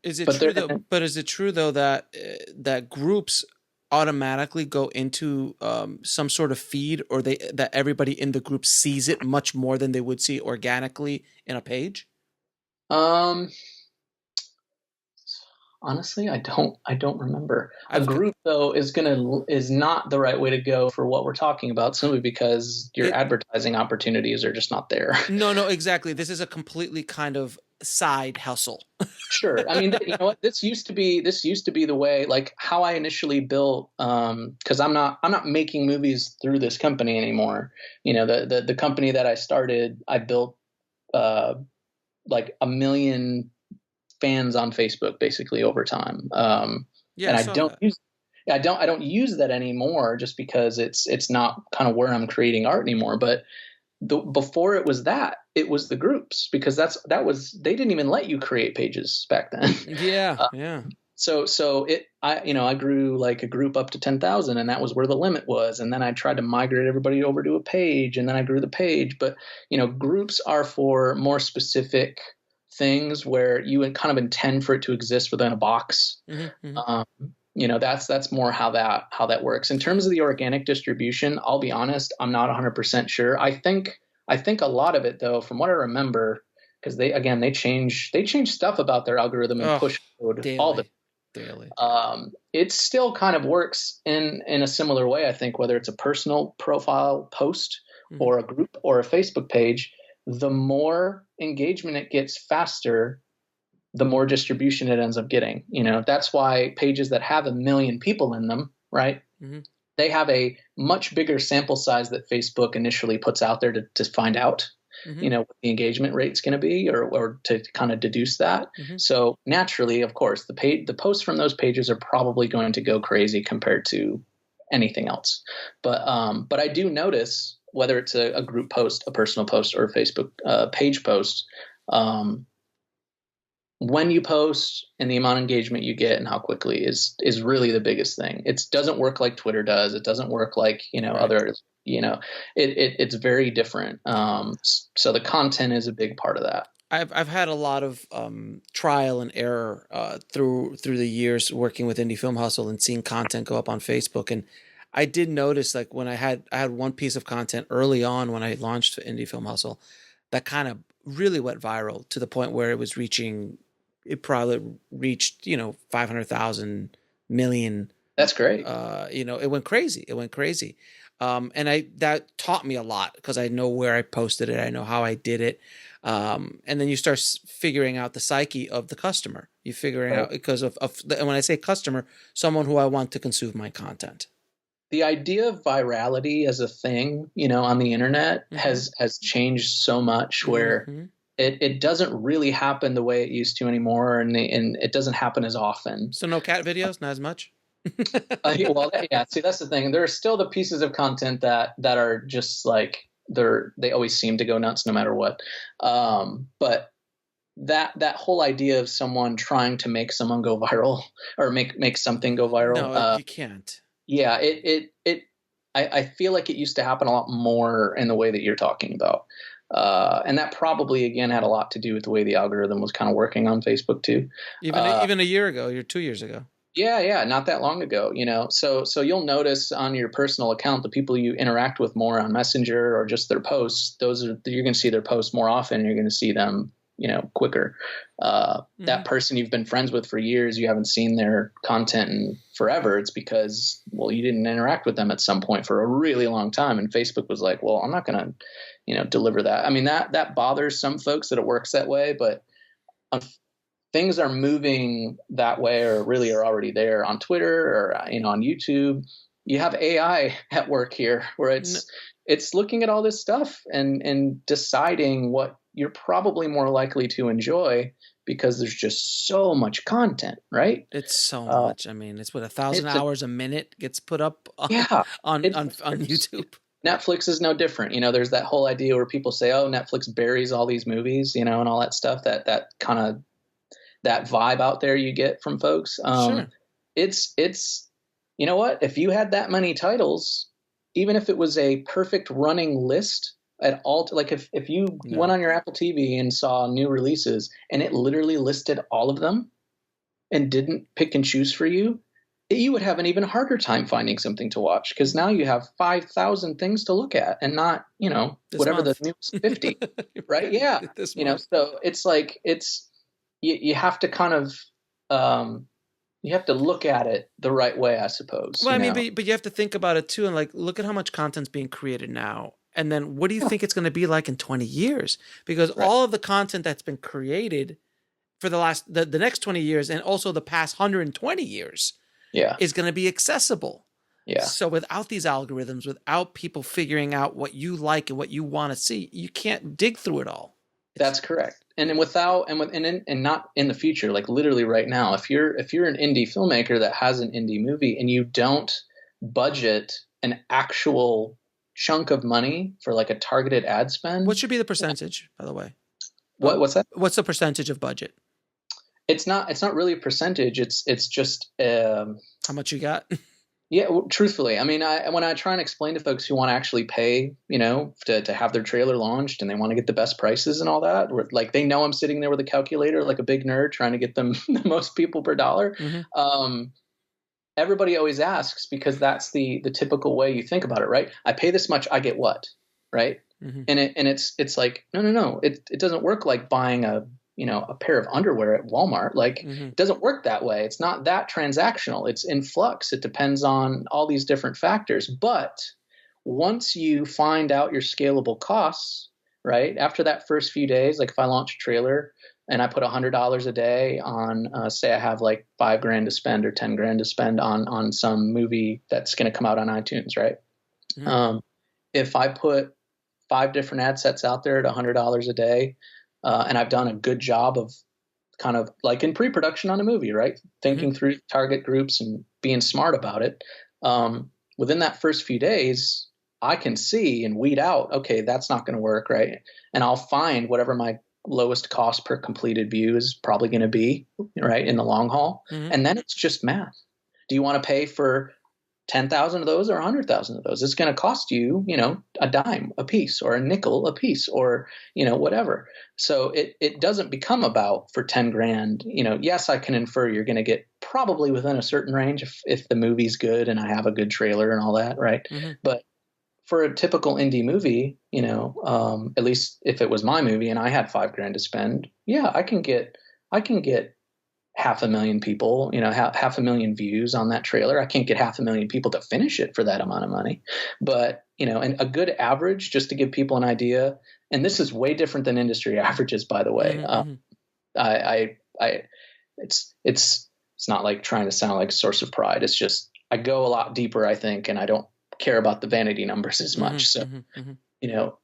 A: is it true though? But is it true though that groups automatically go into some sort of feed, or that everybody in the group sees it much more than they would see organically in a page?
C: Honestly, I don't remember. A group though is not the right way to go for what we're talking about, simply because your advertising opportunities are just not there.
A: No, exactly. This is a completely kind of side hustle.
C: Sure. I mean, what? This used to be the way, like how I initially built, because I'm not making movies through this company anymore. The company that I started, I built like 1 million fans on Facebook basically over time. And I don't use that anymore, just because it's not kind of where I'm creating art anymore. But before it was the groups, because they didn't even let you create pages back then.
A: Yeah.
C: So I grew like a group up to 10,000, and that was where the limit was. And then I tried to migrate everybody over to a page, and then I grew the page. But groups are for more specific things where you kind of intend for it to exist within a box. That's more how that works. In terms of the organic distribution, I'll be honest, I'm not 100% sure. I think a lot of it though, from what I remember, because they change stuff about their algorithm and push code daily. It still kind of works in a similar way. I think whether it's a personal profile post or a group or a Facebook page, the more engagement it gets faster, the more distribution it ends up getting. That's why pages that have 1 million people in them, right? They have a much bigger sample size that Facebook initially puts out there to find out.
A: Mm-hmm.
C: what the engagement rate's going to be, or to kind of deduce that.
A: Mm-hmm.
C: So naturally, of course, the posts from those pages are probably going to go crazy compared to anything else. But I do notice, whether it's a group post, a personal post, or a Facebook page post, when you post and the amount of engagement you get and how quickly is really the biggest thing. It doesn't work like Twitter does. It doesn't work like,
A: Right.
C: other, it's very different. So the content is a big part of that.
A: I've had a lot of trial and error through the years working with Indie Film Hustle and seeing content go up on Facebook. And I did notice, like, when I had one piece of content early on when I launched Indie Film Hustle that kind of really went viral to the point where it probably reached 500,000 million.
C: That's great.
A: It went crazy. And that taught me a lot because I know where I posted it. I know how I did it. And then you start figuring out the psyche of the customer. You figuring out because of and when I say customer, someone who I want to consume my content.
C: The idea of virality as a thing, on the internet
A: Mm-hmm.
C: has changed so much, where
A: Mm-hmm.
C: it doesn't really happen the way it used to anymore, and it doesn't happen as often.
A: So no cat videos, not as much.
C: Well, yeah. See, that's the thing. There are still the pieces of content that are just like they always seem to go nuts no matter what. But that whole idea of someone trying to make someone go viral or make something go viral.
A: No, you can't.
C: Yeah, I feel like it used to happen a lot more in the way that you're talking about. And that probably, again, had a lot to do with the way the algorithm was kind of working on Facebook too.
A: Even a year ago, or 2 years ago.
C: Yeah, not that long ago, So you'll notice on your personal account, the people you interact with more on Messenger or just their posts, you're going to see their posts more often. You're going to see them, quicker. That person you've been friends with for years, you haven't seen their content in forever. It's because, well, you didn't interact with them at some point for a really long time. And Facebook was like, well, I'm not going to, deliver that. I mean, that bothers some folks that it works that way, but things are moving that way, or really are already there on Twitter or, on YouTube. You have AI at work here, where it's looking at all this stuff and deciding what you're probably more likely to enjoy, because there's just so much content, right?
A: It's so much. I mean, it's 1,000 hours a minute gets put up on YouTube.
C: Netflix is no different. There's that whole idea where people say, oh, Netflix buries all these movies, and all that stuff, that kind of, that vibe out there you get from folks.
A: Sure.
C: It's, you know what, if you had that many titles, even if it was a perfect running list at all, like if you went on your Apple TV and saw new releases and it literally listed all of them and didn't pick and choose for you, you would have an even harder time finding something to watch, because now you have 5,000 things to look at and not, whatever the newest 50, right? Yeah. So it's like, you have to kind of, you have to look at it the right way, I suppose.
A: Well, I mean, but you have to think about it too. And like, look at how much content's being created now. And then what do you think it's going to be like in 20 years? Because all of the content that's been created for the next 20 years, and also the past 120 years, is going to be accessible. Yeah. So without these algorithms, without people figuring out what you like and what you want to see, you can't dig through it all.
C: That's correct. And not in the future, like literally right now, if you're an indie filmmaker that has an indie movie and you don't budget an actual chunk of money for like a targeted ad spend.
A: What should be the percentage, by the way?
C: What's that?
A: What's the percentage of budget?
C: It's not really a percentage. It's just
A: how much you got.
C: Yeah, well, truthfully, I mean, when I try and explain to folks who want to actually pay, to have their trailer launched, and they want to get the best prices and all that, like they know I'm sitting there with a calculator like a big nerd trying to get them the most people per dollar. Mm-hmm. Everybody always asks, because that's the typical way you think about it, right? I pay this much, I get what, right? Mm-hmm. And it's like no, it doesn't work like buying a pair of underwear at Walmart. Like, It doesn't work that way. It's not that transactional. It's in flux. It depends on all these different factors. But once you find out your scalable costs, right, after that first few days, like if I launch a trailer and I put $100 a day on, say I have like $5,000 to spend or $10,000 to spend on some movie that's going to come out on iTunes, right? Mm-hmm. If I put 5 different ad sets out there at $100 a day. And I've done a good job of kind of like in pre-production on a movie, right? Thinking through target groups and being smart about it. Within that first few days, I can see and weed out, okay, that's not going to work, right? And I'll find whatever my lowest cost per completed view is probably going to be, right, in the long haul. And then it's just math. Do you want to pay for 10,000 of those or 100,000 of those? It's going to cost you, a dime a piece or a nickel a piece or, whatever. So it doesn't become about for 10 grand, yes, I can infer you're going to get probably within a certain range if the movie's good and I have a good trailer and all that. Right. But for a typical indie movie, at least if it was my movie and I had $5,000 to spend, yeah, I can get 500,000 people, half a million views on that trailer. I can't get 500,000 people to finish it for that amount of money. But, and a good average, just to give people an idea, and this is way different than industry averages, by the way. It's not like trying to sound like a source of pride. It's just, I go a lot deeper, I think, and I don't care about the vanity numbers as much. So,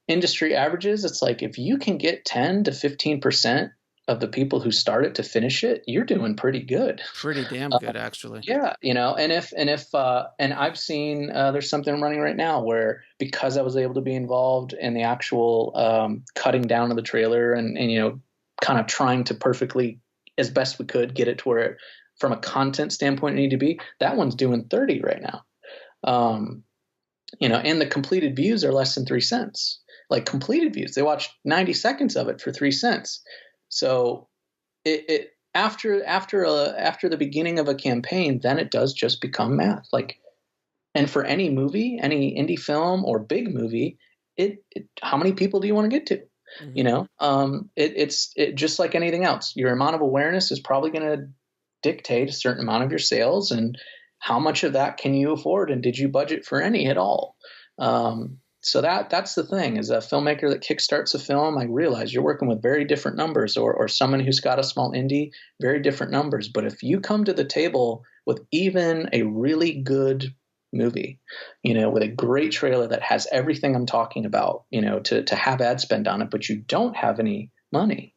C: industry averages, it's like, if you can get 10 to 15% of the people who start it to finish it, you're doing pretty good.
A: Pretty damn good, actually.
C: Yeah. And I've seen, there's something running right now where, because I was able to be involved in the actual, cutting down of the trailer and, kind of trying to perfectly, as best we could, get it to where, from a content standpoint, it needed to be, that one's doing 30 right now. And the completed views are less than 3 cents. Like completed views, they watched 90 seconds of it for 3 cents. So it after the beginning of a campaign, then it does just become math. Like, and for any movie, any indie film or big movie, how many people do you want to get to? It's just like anything else. Your amount of awareness is probably going to dictate a certain amount of your sales, and how much of that can you afford, and did you budget for any at all? So that's the thing. As a filmmaker that kickstarts a film, I realize you're working with very different numbers, or someone who's got a small indie, very different numbers. But if you come to the table with even a really good movie, with a great trailer that has everything I'm talking about, to have ad spend on it, but you don't have any money,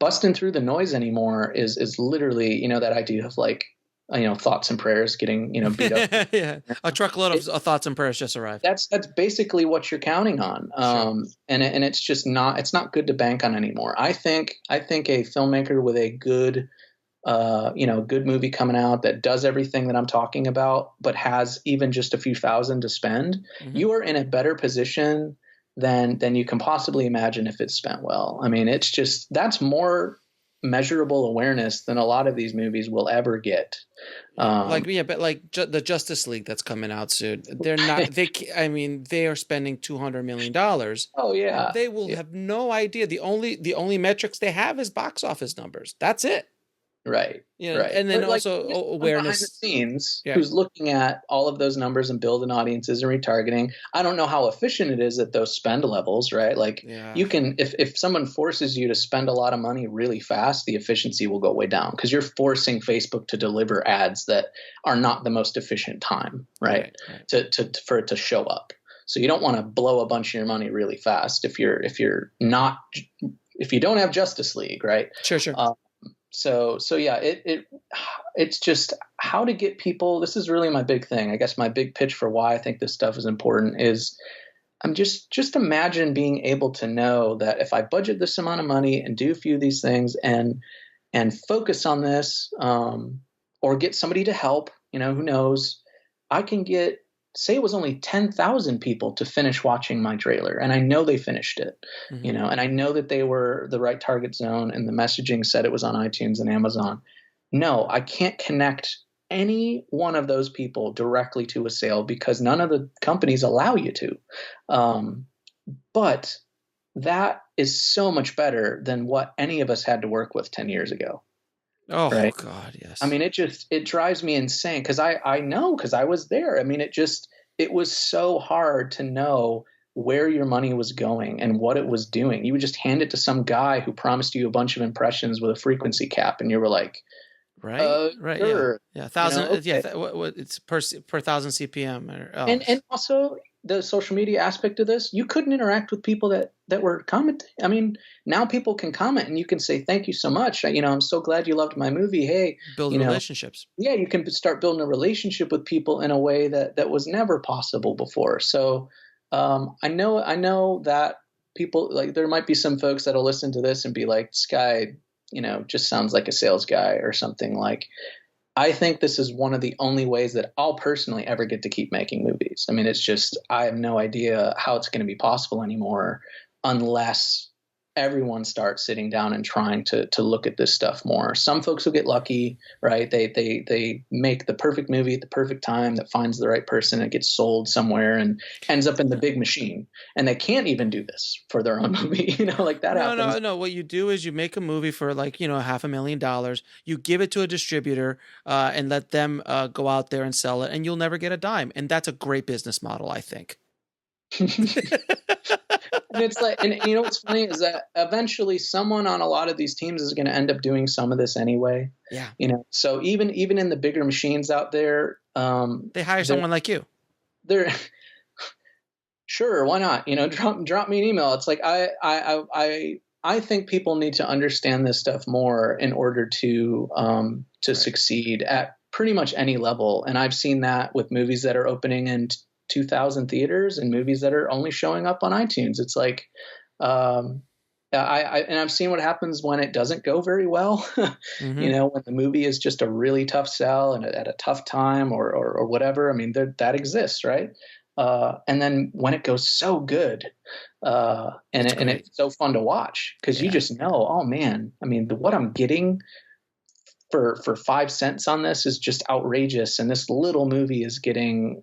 C: busting through the noise anymore is literally, that idea of like, thoughts and prayers getting, beat up.
A: Yeah. A truckload of thoughts and prayers just arrived.
C: That's basically what you're counting on.
A: Sure.
C: And it's just it's not good to bank on anymore. I think a filmmaker with a good, good movie coming out that does everything that I'm talking about, but has even just a few thousand to spend, you are in a better position than you can possibly imagine if it's spent well. I mean, it's just, that's more measurable awareness than a lot of these movies will ever get.
A: But the Justice League that's coming out soon, they're not. They are spending $200 million.
C: Oh yeah,
A: they will have no idea. The only metrics they have is box office numbers. That's it.
C: Right.
A: Right. And then also awareness
C: behind the scenes, who's looking at all of those numbers and building audiences and retargeting. I don't know how efficient it is at those spend levels, right? Like you can, if someone forces you to spend a lot of money really fast, the efficiency will go way down because you're forcing Facebook to deliver ads that are not the most efficient time, right? For it to show up. So you don't want to blow a bunch of your money really fast if you don't have Justice League, right?
A: Sure.
C: So yeah, it's just how to get people. This is really my big thing. I guess my big pitch for why I think this stuff is important is I'm just imagine being able to know that if I budget this amount of money and do a few of these things and focus on this, or get somebody to help, who knows, I can get, say it was only 10,000 people to finish watching my trailer. And I know they finished it, and I know that they were the right target zone and the messaging said it was on iTunes and Amazon. No, I can't connect any one of those people directly to a sale because none of the companies allow you to. But that is so much better than what any of us had to work with 10 years ago.
A: Oh,
C: right?
A: God, yes.
C: I mean, it drives me insane because I know, because I was there. I mean, it was so hard to know where your money was going and what it was doing. You would just hand it to some guy who promised you a bunch of impressions with a frequency cap, and you were like,
A: right,
C: sure.
A: yeah, 1,000,
C: okay.
A: what it's per 1,000 CPM,
C: and also the social media aspect of this, you couldn't interact with people that were commenting. I mean, now people can comment and you can say, thank you so much. I'm so glad you loved my movie. Hey,
A: Build relationships.
C: yeah, you can start building a relationship with people in a way that was never possible before. So I know that people, like, there might be some folks that'll listen to this and be like, this guy, just sounds like a sales guy or something. Like, I think this is one of the only ways that I'll personally ever get to keep making movies. I mean, it's just, I have no idea how it's going to be possible anymore unless everyone starts sitting down and trying to look at this stuff more. Some folks will get lucky, right? They make the perfect movie at the perfect time that finds the right person and gets sold somewhere and ends up in the big machine. And they can't even do this for their own movie, like that happens.
A: No. What you do is you make a movie for like, $500,000. You give it to a distributor and let them go out there and sell it, and you'll never get a dime. And that's a great business model, I think.
C: And it's like, and what's funny is that eventually someone on a lot of these teams is going to end up doing some of this anyway.
A: Yeah.
C: So even in the bigger machines out there,
A: they hire someone like you.
C: They're sure, why not? Drop me an email. It's like I think people need to understand this stuff more in order to succeed at pretty much any level. And I've seen that with movies that are opening in 2,000 theaters and movies that are only showing up on iTunes. It's like, and I've seen what happens when it doesn't go very well.
A: Mm-hmm.
C: When the movie is just a really tough sell and at a tough time or whatever. I mean, that exists, right? And then when it goes so good, and it's so fun to watch because you just know, oh man, I mean, what I'm getting for 5 cents on this is just outrageous, and this little movie is getting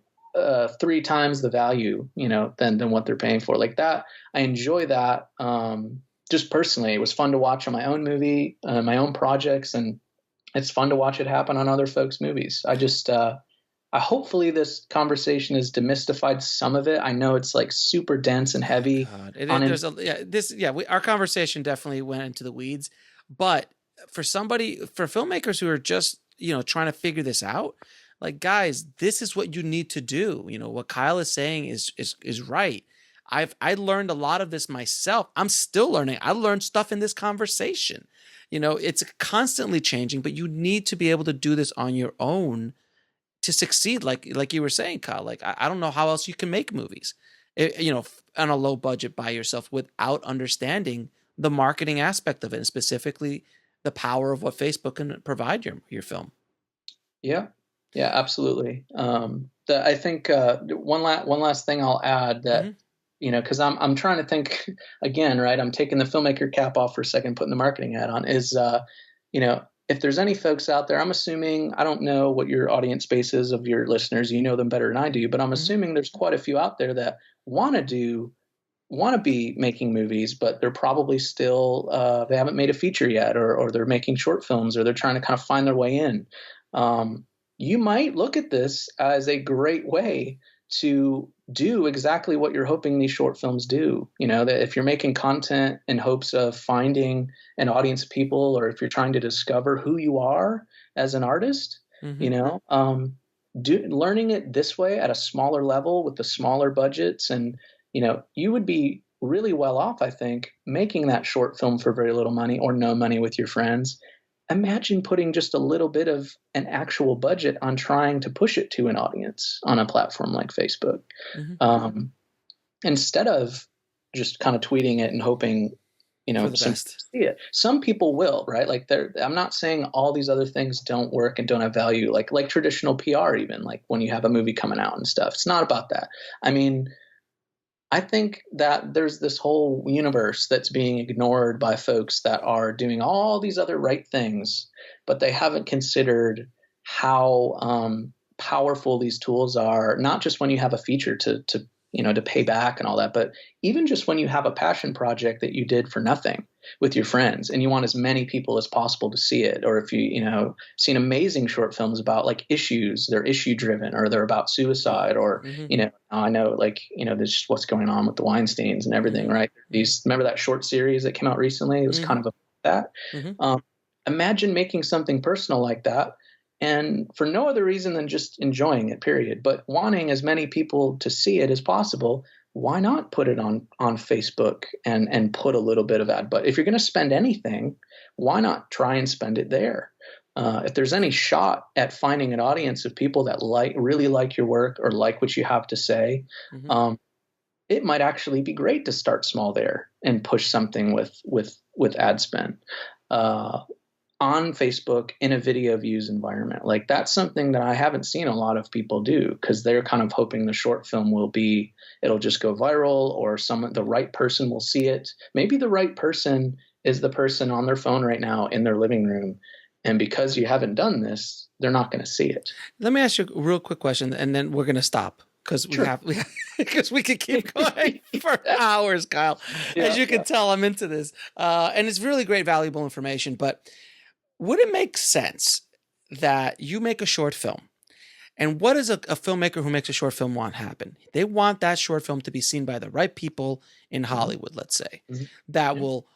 C: 3 times the value, than what they're paying for. Like that, I enjoy that. Just personally, it was fun to watch on my own movie, my own projects, and it's fun to watch it happen on other folks' movies. Hopefully this conversation has demystified some of it. I know it's like super dense and heavy.
A: Our conversation definitely went into the weeds, but for filmmakers who are just, trying to figure this out, like, guys, this is what you need to do. What Kyle is saying is right. I learned a lot of this myself. I'm still learning. I learned stuff in this conversation. It's constantly changing, but you need to be able to do this on your own to succeed. Like you were saying, Kyle, like, I don't know how else you can make movies, on a low budget by yourself without understanding the marketing aspect of it, and specifically the power of what Facebook can provide your film.
C: Yeah. Yeah, absolutely. I think one last thing I'll add that, because I'm trying to think again, right? I'm taking the filmmaker cap off for a second, putting the marketing hat on. Is if there's any folks out there, I'm assuming, I don't know what your audience base is of your listeners. You know them better than I do, but I'm assuming there's quite a few out there that want to be making movies, but they're probably still they haven't made a feature yet, or they're making short films, or they're trying to kind of find their way in. You might look at this as a great way to do exactly what you're hoping these short films do. That if you're making content in hopes of finding an audience of people, or if you're trying to discover who you are as an artist, learning it this way at a smaller level with the smaller budgets, and, you would be really well off, I think, making that short film for very little money or no money with your friends. Imagine putting just a little bit of an actual budget on trying to push it to an audience on a platform like Facebook, instead of just kind of tweeting it and hoping, some see it. Some people will, right? Like, I'm not saying all these other things don't work and don't have value, like traditional PR, even like when you have a movie coming out and stuff. It's not about that. I mean, I think that there's this whole universe that's being ignored by folks that are doing all these other right things, but they haven't considered how powerful these tools are, not just when you have a feature to pay back and all that, but even just when you have a passion project that you did for nothing with your friends and you want as many people as possible to see it. Or if you seen amazing short films about like issues, they're issue driven, or they're about suicide, or, I know, like, there's just what's going on with the Weinsteins and everything, right? Remember that short series that came out recently? It was kind of that. Imagine making something personal like that and for no other reason than just enjoying it, period. But wanting as many people to see it as possible, why not put it on Facebook and put a little bit of ad? But if you're going to spend anything, why not try and spend it there? If there's any shot at finding an audience of people that really like your work or like what you have to say, it might actually be great to start small there and push something with ad spend on Facebook in a video views environment. Like, that's something that I haven't seen a lot of people do, because they're kind of hoping the short film it'll just go viral, or the right person will see it. Maybe the right person is the person on their phone right now in their living room. And because you haven't done this, they're not going to see it.
A: Let me ask you a real quick question, and then we're going to stop, because because we could keep going for hours, Kyle. As you can tell, I'm into this. And it's really great, valuable information. But would it make sense that you make a short film? And what does a filmmaker who makes a short film want happen? They want that short film to be seen by the right people in Hollywood, let's say, that will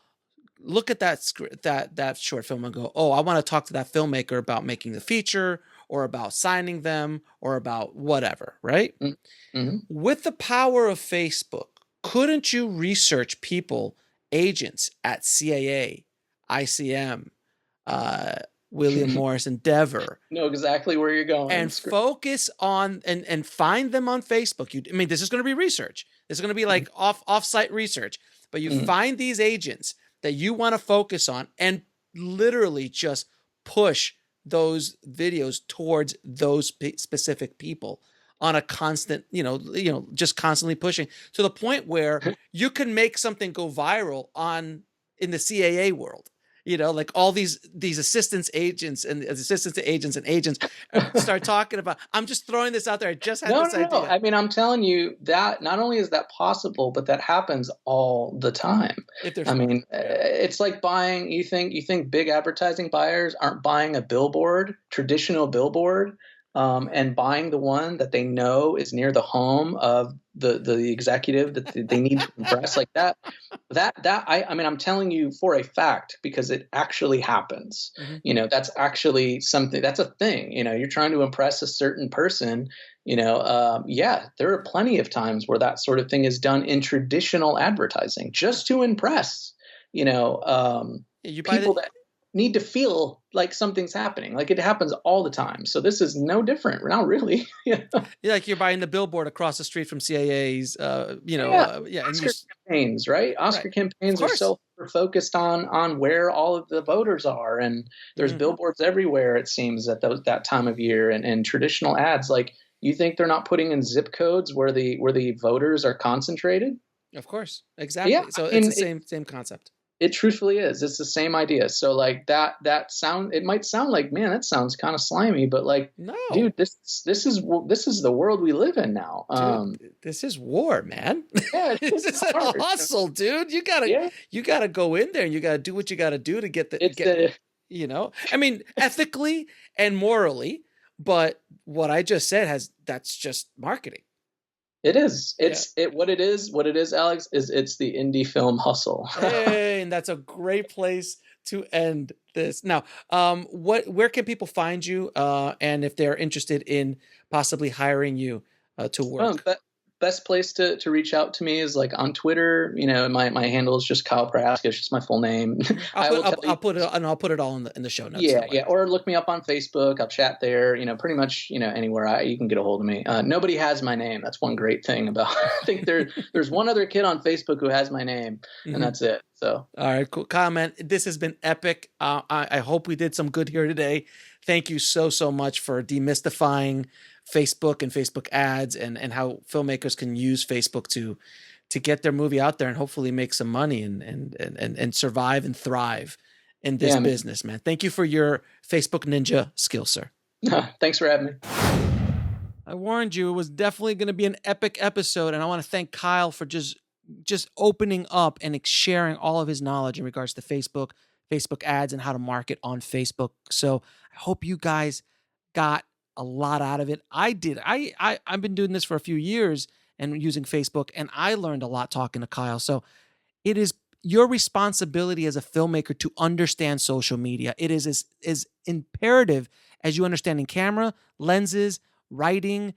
A: look at that short film and go, oh, I want to talk to that filmmaker about making the feature, or about signing them, or about whatever, right? With the power of Facebook, couldn't you research people, agents at CAA, ICM, William Morris Endeavor?
C: Know exactly where you're going.
A: And focus on and find them on Facebook. This is going to be research. This is going to be like off-site research. But you find these agents that you want to focus on and literally just push those videos towards those specific people on a constant, just constantly pushing, to the point where you can make something go viral in the CAA world. Like all these assistants to agents start talking about. I'm just throwing this out there. I just had this idea.
C: I mean, I'm telling you that not only is that possible, but that happens all the time. It's like buying. You think big advertising buyers aren't buying a traditional billboard, and buying the one that they know is near the home of the executive that they need to impress, like that. I'm telling you for a fact, because it actually happens. That's actually something. That's a thing. You're trying to impress a certain person. There are plenty of times where that sort of thing is done in traditional advertising, just to impress. People that need to feel like something's happening. Like, it happens all the time. So this is no different. Not really.
A: Like you're buying the billboard across the street from CAA's,
C: Oscar campaigns, right? Oscar campaigns are so focused on where all of the voters are. And there's billboards everywhere, it seems, at that time of year. And traditional ads, like, you think they're not putting in zip codes where the voters are concentrated?
A: Of course. Exactly. Yeah, so it's the same concept.
C: It truthfully is. It's the same idea. So like that sound, it might sound like, man, that sounds kind of slimy, but like, no, dude, this is the world we live in now.
A: Dude, this is war, man.
C: Yeah,
A: this is a hustle, dude. You gotta go in there and you gotta do what you gotta do to get ethically and morally. But what I just said that's just marketing.
C: It is. What it is, Alex, is it's the indie film hustle.
A: Hey, and that's a great place to end this. Now, where can people find you? And if they're interested in possibly hiring you to work?
C: Best place to reach out to me is like on Twitter. My handle is just Kyle Prohaska. It's just my full name.
A: I'll put it all in the show notes.
C: Yeah. Or look me up on Facebook. I'll chat there. Pretty much anywhere you can get a hold of me. Nobody has my name. That's one great thing about. I think there's one other kid on Facebook who has my name, and that's it. So
A: all right, cool. Kyle, man, this has been epic. I hope we did some good here today. Thank you so much for demystifying Facebook and Facebook ads and how filmmakers can use Facebook to get their movie out there and hopefully make some money and survive and thrive in this business, man. Thank you for your Facebook Ninja skill, sir.
C: Thanks for having me.
A: I warned you, it was definitely going to be an epic episode, and I want to thank Kyle for just opening up and sharing all of his knowledge in regards to Facebook ads and how to market on Facebook. So I hope you guys got a lot out of it. I did. I've been doing this for a few years and using Facebook, and I learned a lot talking to Kyle. So it is your responsibility as a filmmaker to understand social media. It is as imperative as you understanding camera, lenses, writing,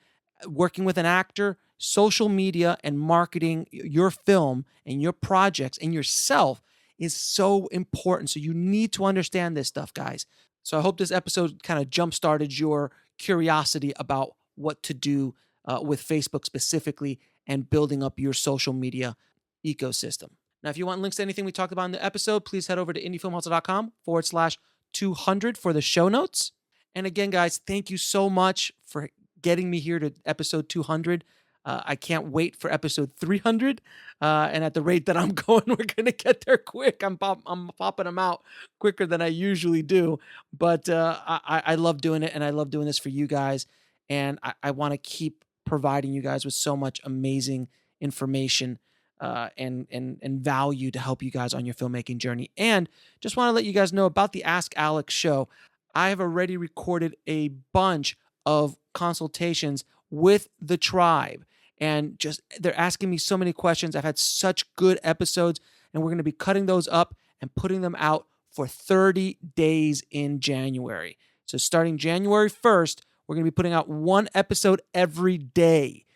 A: working with an actor. Social media and marketing your film and your projects and yourself is so important. So you need to understand this stuff, guys. So I hope this episode kind of jump-started your curiosity about what to do with Facebook specifically and building up your social media ecosystem. Now, if you want links to anything we talked about in the episode, please head over to indiefilmhustle.com/200 for the show notes. And again, guys, thank you so much for getting me here to episode 200. I can't wait for episode 300. And at the rate that I'm going, we're going to get there quick. I'm popping them out quicker than I usually do. But I love doing it, and I love doing this for you guys. And I want to keep providing you guys with so much amazing information and value to help you guys on your filmmaking journey. And just want to let you guys know about the Ask Alex show. I have already recorded a bunch of consultations with the tribe. And just they're asking me so many questions. I've had such good episodes, and we're going to be cutting those up and putting them out for 30 days in January. So starting January 1st, we're going to be putting out one episode every day.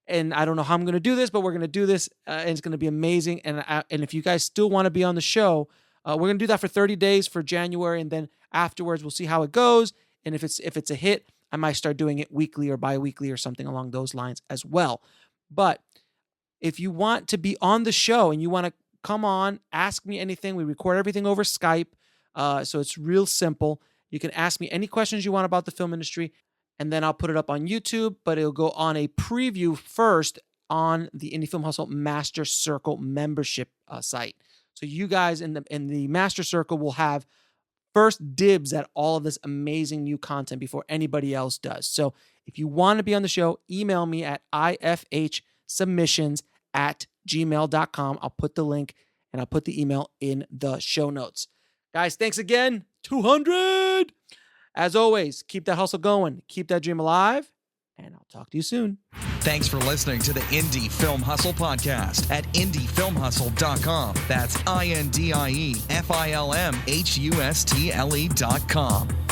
A: And I don't know how I'm going to do this, but we're going to do this, and it's going to be amazing. And if you guys still want to be on the show, we're going to do that for 30 days for January, and then afterwards we'll see how it goes. And if it's a hit, I might start doing it weekly or bi-weekly or something along those lines as well. But if you want to be on the show and you want to come on, ask me anything. We record everything over Skype, so it's real simple. You can ask me any questions you want about the film industry, and then I'll put it up on YouTube, but it'll go on a preview first on the Indie Film Hustle Master Circle membership site. So you guys in the Master Circle will have first dibs at all of this amazing new content before anybody else does. So if you want to be on the show, email me at ifhsubmissions@gmail.com. I'll put the link and I'll put the email in the show notes. Guys, thanks again. 200! As always, keep that hustle going. Keep that dream alive. And I'll talk to you soon.
B: Thanks for listening to the Indie Film Hustle podcast at indiefilmhustle.com. That's INDIEFILMHUSTLE.com.